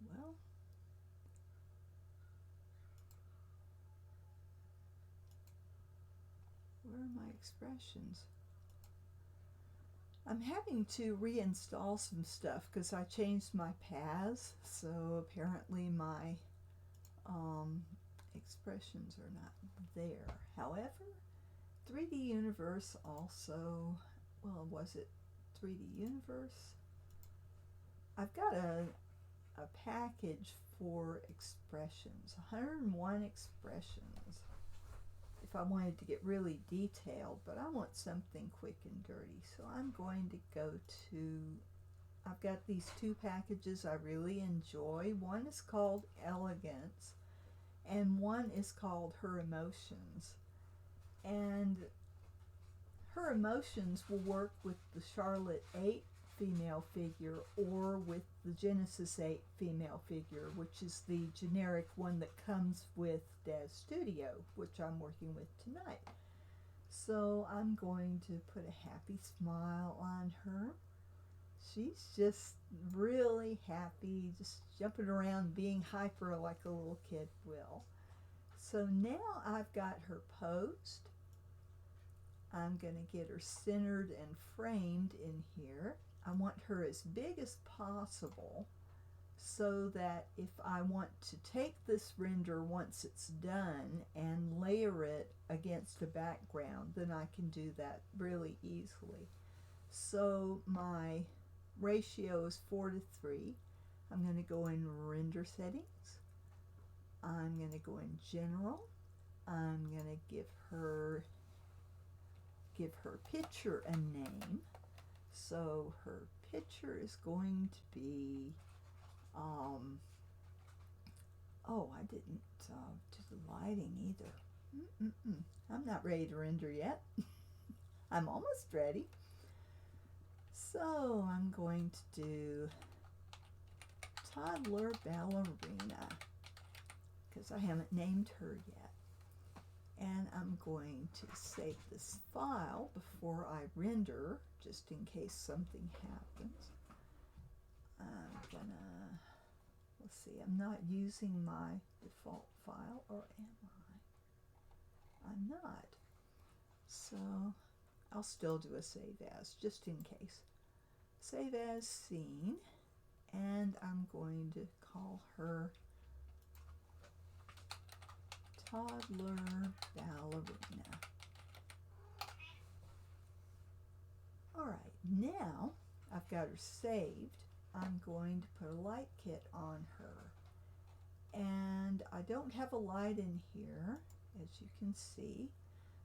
Well, where are my expressions? I'm having to reinstall some stuff because I changed my paths, so apparently my expressions are not there. However, 3D Universe also, well, was it 3D Universe? I've got a package for expressions, 101 expressions, if I wanted to get really detailed, but I want something quick and dirty. So I'm going to go to, I've got these two packages I really enjoy. One is called Elegance, and one is called Her Emotions. And Her Emotions will work with the Charlotte 8 female figure or with the Genesis 8 female figure, which is the generic one that comes with DAZ Studio, which I'm working with tonight. So I'm going to put a happy smile on her. She's just really happy, just jumping around, being hyper like a little kid will. So now I've got her posed. I'm going to get her centered and framed in here. I want her as big as possible so that if I want to take this render once it's done and layer it against a background, then I can do that really easily. So my ratio is 4:3. I'm going to go in render settings. I'm going to go in general. I'm going to give her picture a name. So her picture is going to be, oh, I didn't do the lighting either. I'm not ready to render yet. I'm almost ready. So I'm going to do Toddler Ballerina because I haven't named her yet. And I'm going to save this file before I render, just in case something happens. I'm gonna, let's see, I'm not using my default file, or am I? I'm not. So I'll still do a save as, just in case. Save as scene, and I'm going to call her Toddler Ballerina. Alright, now I've got her saved. I'm going to put a light kit on her. And I don't have a light in here, as you can see.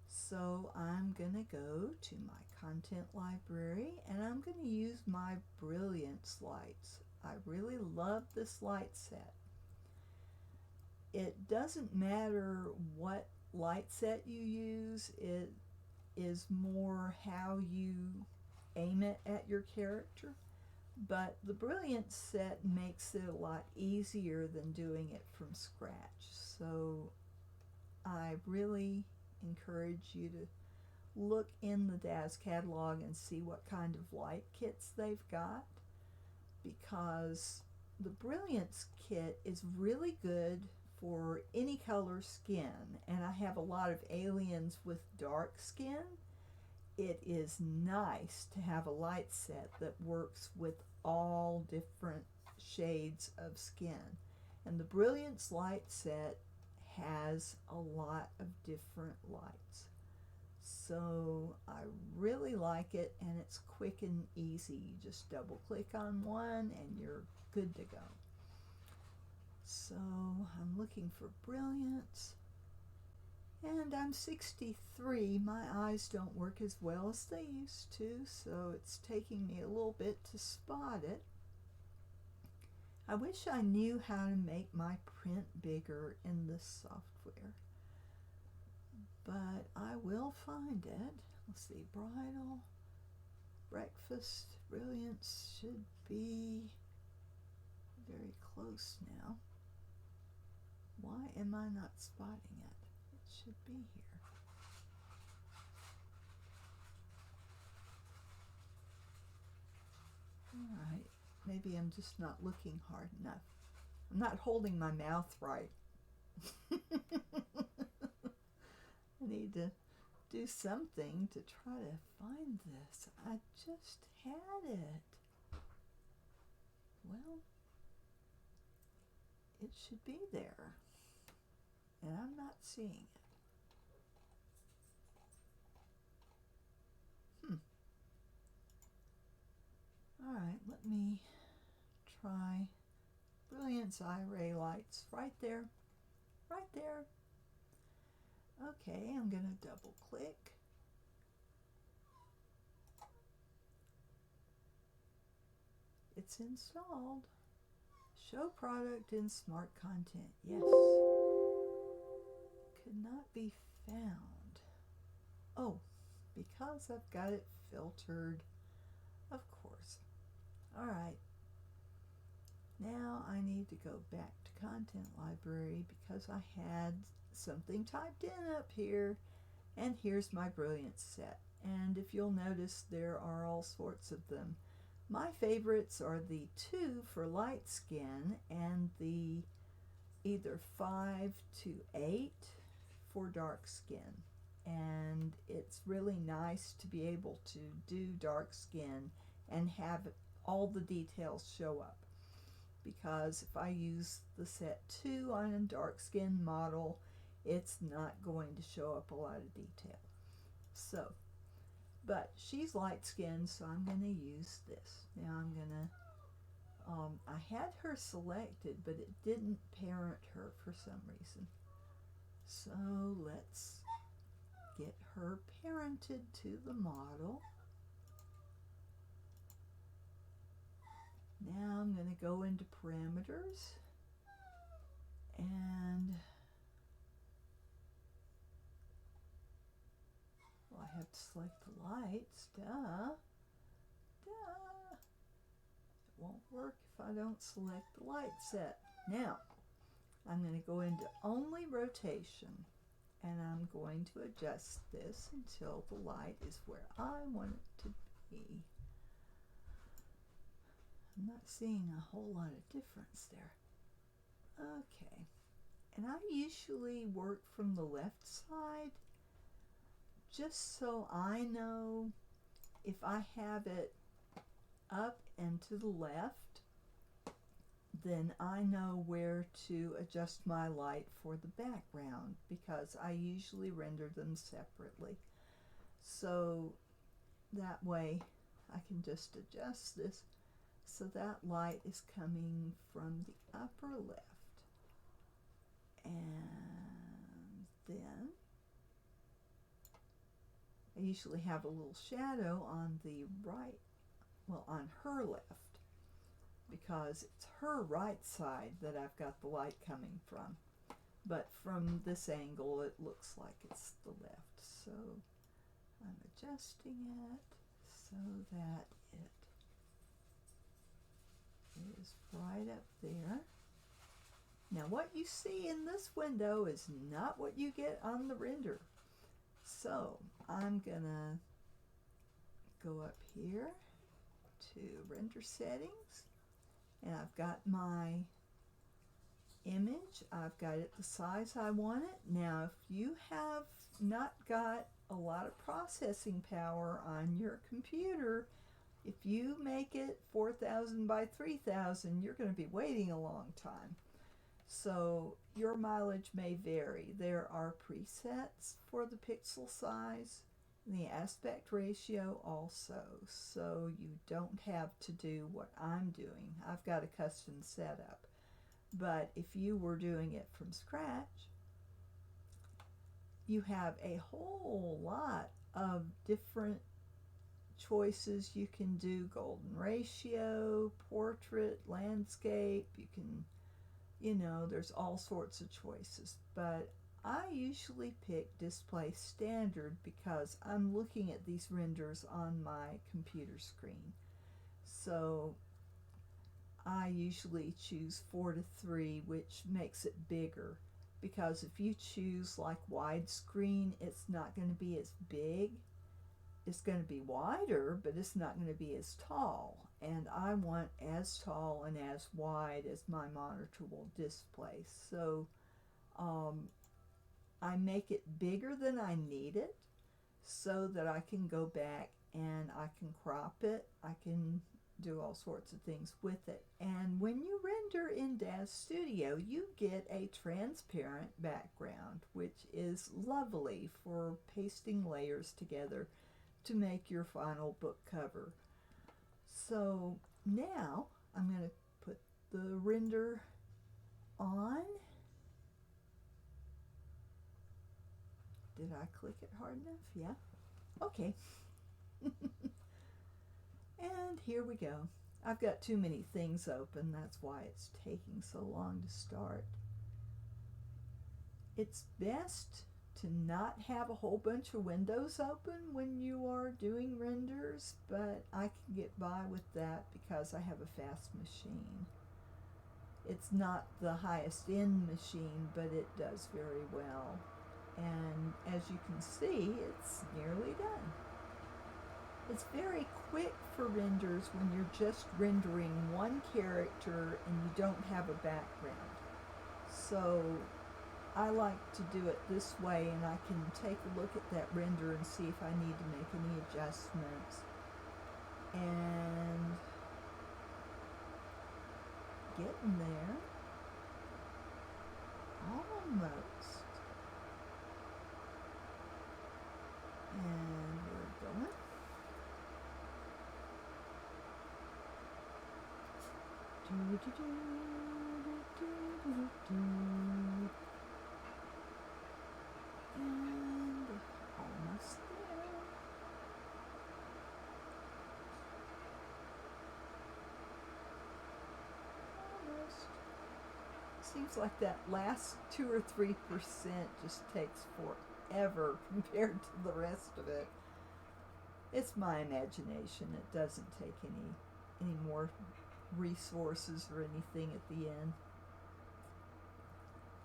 So I'm going to go to my content library and I'm going to use my Brilliance lights. I really love this light set. It doesn't matter what light set you use, it is more how you aim it at your character. But the Brilliance set makes it a lot easier than doing it from scratch. So I really encourage you to look in the DAZ catalog and see what kind of light kits they've got, because the Brilliance kit is really good for any color skin, and I have a lot of aliens with dark skin. It is nice to have a light set that works with all different shades of skin, and the Brilliance light set has a lot of different lights. So I really like it, and it's quick and easy. You just double click on one and you're good to go. So I'm looking for Brilliance, and I'm 63. My eyes don't work as well as they used to, so it's taking me a little bit to spot it. I wish I knew how to make my print bigger in this software, but I will find it. Let's see, Bridal, Breakfast, Brilliance should be very close now. Why am I not spotting it? It should be here. Alright, maybe I'm just not looking hard enough. I'm not holding my mouth right. I need to do something to try to find this. I just had it. Well, it should be there, and I'm not seeing it. Alright, let me try Brilliance Eye Ray Lights. Right there. Right there. Okay, I'm going to double click. It's installed. Show product in smart content. Yes. Could not be found. Oh, because I've got it filtered. Of course. Alright. Now I need to go back to content library because I had something typed in up here, and here's my Brilliance set. And if you'll notice, there are all sorts of them. My favorites are the 2 for light skin and the either 5 to 8 for dark skin. And it's really nice to be able to do dark skin and have all the details show up, because if I use the set 2 on a dark skin model, it's not going to show up a lot of detail. So, but she's light skinned, so I'm going to use this. Now I'm going to, I had her selected, but it didn't parent her for some reason. So let's get her parented to the model. Now I'm going to go into parameters, and well, I have to select the lights. Duh. Duh. It won't work if I don't select the light set. Now, I'm going to go into only rotation, and I'm going to adjust this until the light is where I want it to be. I'm not seeing a whole lot of difference there. Okay, and I usually work from the left side just so I know if I have it up and to the left, then I know where to adjust my light for the background, because I usually render them separately. So that way I can just adjust this so that light is coming from the upper left. And then I usually have a little shadow on the right, well, on her left, because it's her right side that I've got the light coming from. But from this angle, it looks like it's the left. So I'm adjusting it so that it is right up there. Now what you see in this window is not what you get on the render. So I'm gonna go up here to render settings, and I've got my image. I've got it the size I want it. Now if you have not got a lot of processing power on your computer, if you make it 4000 by 3000, you're going to be waiting a long time. So your mileage may vary. There are presets for the pixel size, the aspect ratio also, so you don't have to do what I'm doing. I've got a custom setup. But if you were doing it from scratch, you have a whole lot of different choices you can do. Golden ratio, portrait, landscape, you can, there's all sorts of choices. But I usually pick display standard because I'm looking at these renders on my computer screen. So I usually choose 4:3, which makes it bigger, because if you choose like widescreen, it's not going to be as big. It's going to be wider, but it's not going to be as tall. And I want as tall and as wide as my monitor will display. So I make it bigger than I need it so that I can go back and I can crop it. I can do all sorts of things with it. And when you render in DAZ Studio, you get a transparent background, which is lovely for pasting layers together to make your final book cover. So now I'm going to put the render on. Did I click it hard enough? Yeah. Okay. And here we go. I've got too many things open. That's why it's taking so long to start. It's best to not have a whole bunch of windows open when you are doing renders, but I can get by with that because I have a fast machine. It's not the highest end machine, but it does very well. And as you can see, it's nearly done. It's very quick for renders when you're just rendering one character and you don't have a background. So I like to do it this way, and I can take a look at that render and see if I need to make any adjustments. And getting there. Almost. And we're going. And almost there. Almost. Seems like that last 2 or 3% just takes forever compared to the rest of it. It's my imagination. It doesn't take any more resources or anything at the end.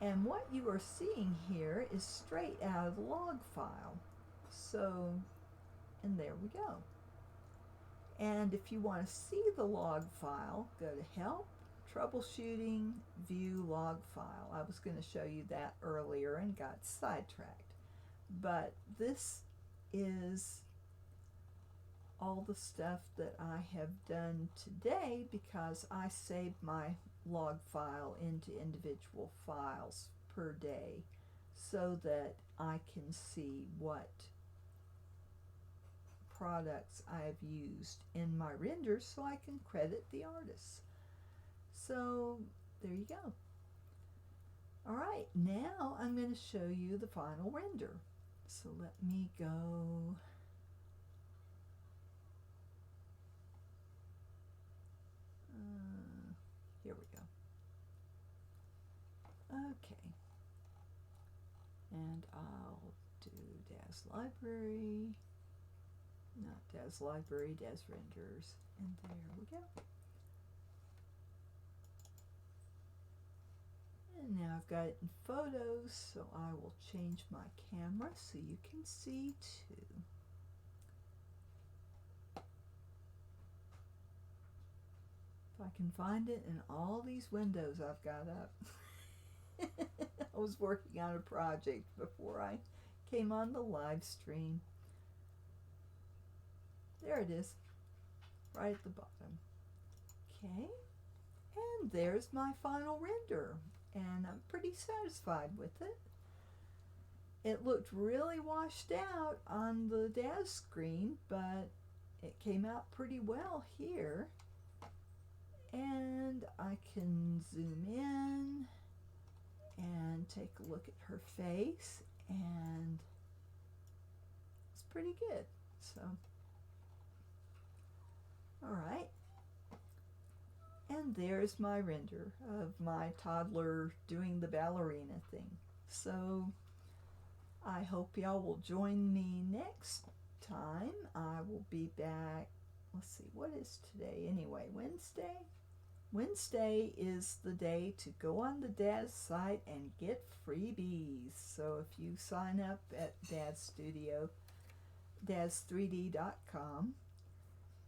And what you are seeing here is straight out of the log file. So, and there we go. And if you want to see the log file, go to Help, Troubleshooting, View Log File. I was going to show you that earlier and got sidetracked. But this is all the stuff that I have done today because I saved my log file into individual files per day so that I can see what products I have used in my renders so I can credit the artists. So there you go. Alright, now I'm going to show you the final render. So let me go. Here we go. Okay. And I'll do DAZ Library. Not DAZ Library, DAZ Renders. And there we go. And now I've got it in photos, so I will change my camera so you can see too. If I can find it in all these windows I've got up. I was working on a project before I came on the live stream. There it is, right at the bottom. Okay, and there's my final render, and I'm pretty satisfied with it. It looked really washed out on the DAZ screen, but it came out pretty well here. And I can zoom in and take a look at her face, and it's pretty good. So, all right. And there's my render of my toddler doing the ballerina thing. So I hope y'all will join me next time. I will be back. Let's see, what is today anyway? Wednesday? Wednesday is the day to go on the DAZ site and get freebies. So if you sign up at DAZ Studio, DAZ3D.com,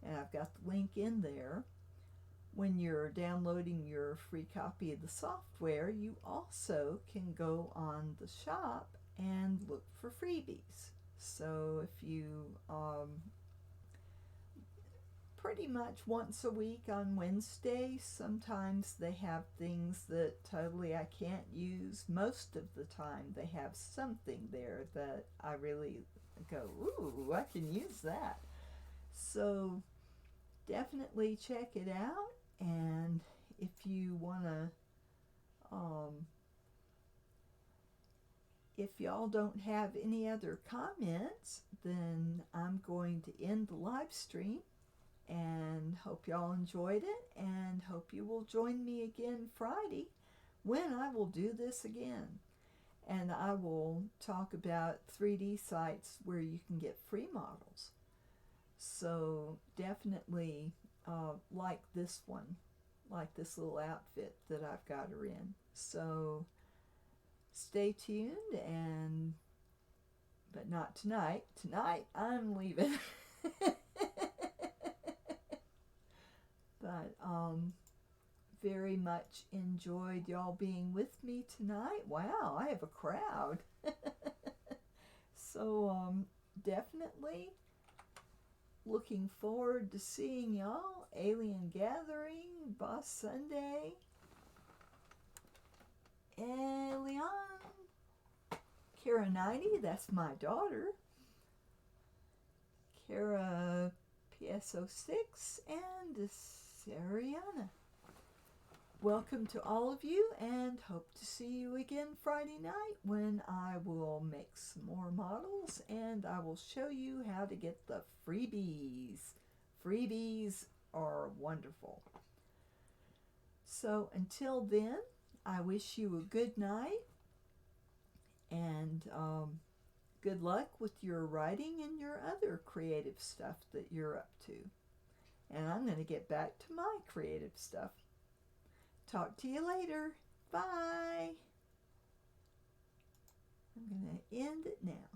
and I've got the link in there, when you're downloading your free copy of the software, you also can go on the shop and look for freebies. So if you pretty much once a week on Wednesday, sometimes they have things that totally I can't use. Most of the time they have something there that I really go, ooh, I can use that. So definitely check it out. And if you want to, if y'all don't have any other comments, then I'm going to end the live stream, and hope y'all enjoyed it, and hope you will join me again Friday when I will do this again. And I will talk about 3D sites where you can get free models. So definitely like this one, like this little outfit that I've got her in. So stay tuned, and but not tonight. Tonight I'm leaving. But very much enjoyed y'all being with me tonight. Wow, I have a crowd. So definitely looking forward to seeing y'all. Alien Gathering, Boss Sunday, and Leon, Kara 90, that's my daughter, Kara PS06, and Sariana. Welcome to all of you, and hope to see you again Friday night when I will make some more models and I will show you how to get the freebies. Freebies are wonderful. So until then, I wish you a good night and good luck with your writing and your other creative stuff that you're up to. And I'm going to get back to my creative stuff. Talk to you later. Bye. I'm going to end it now.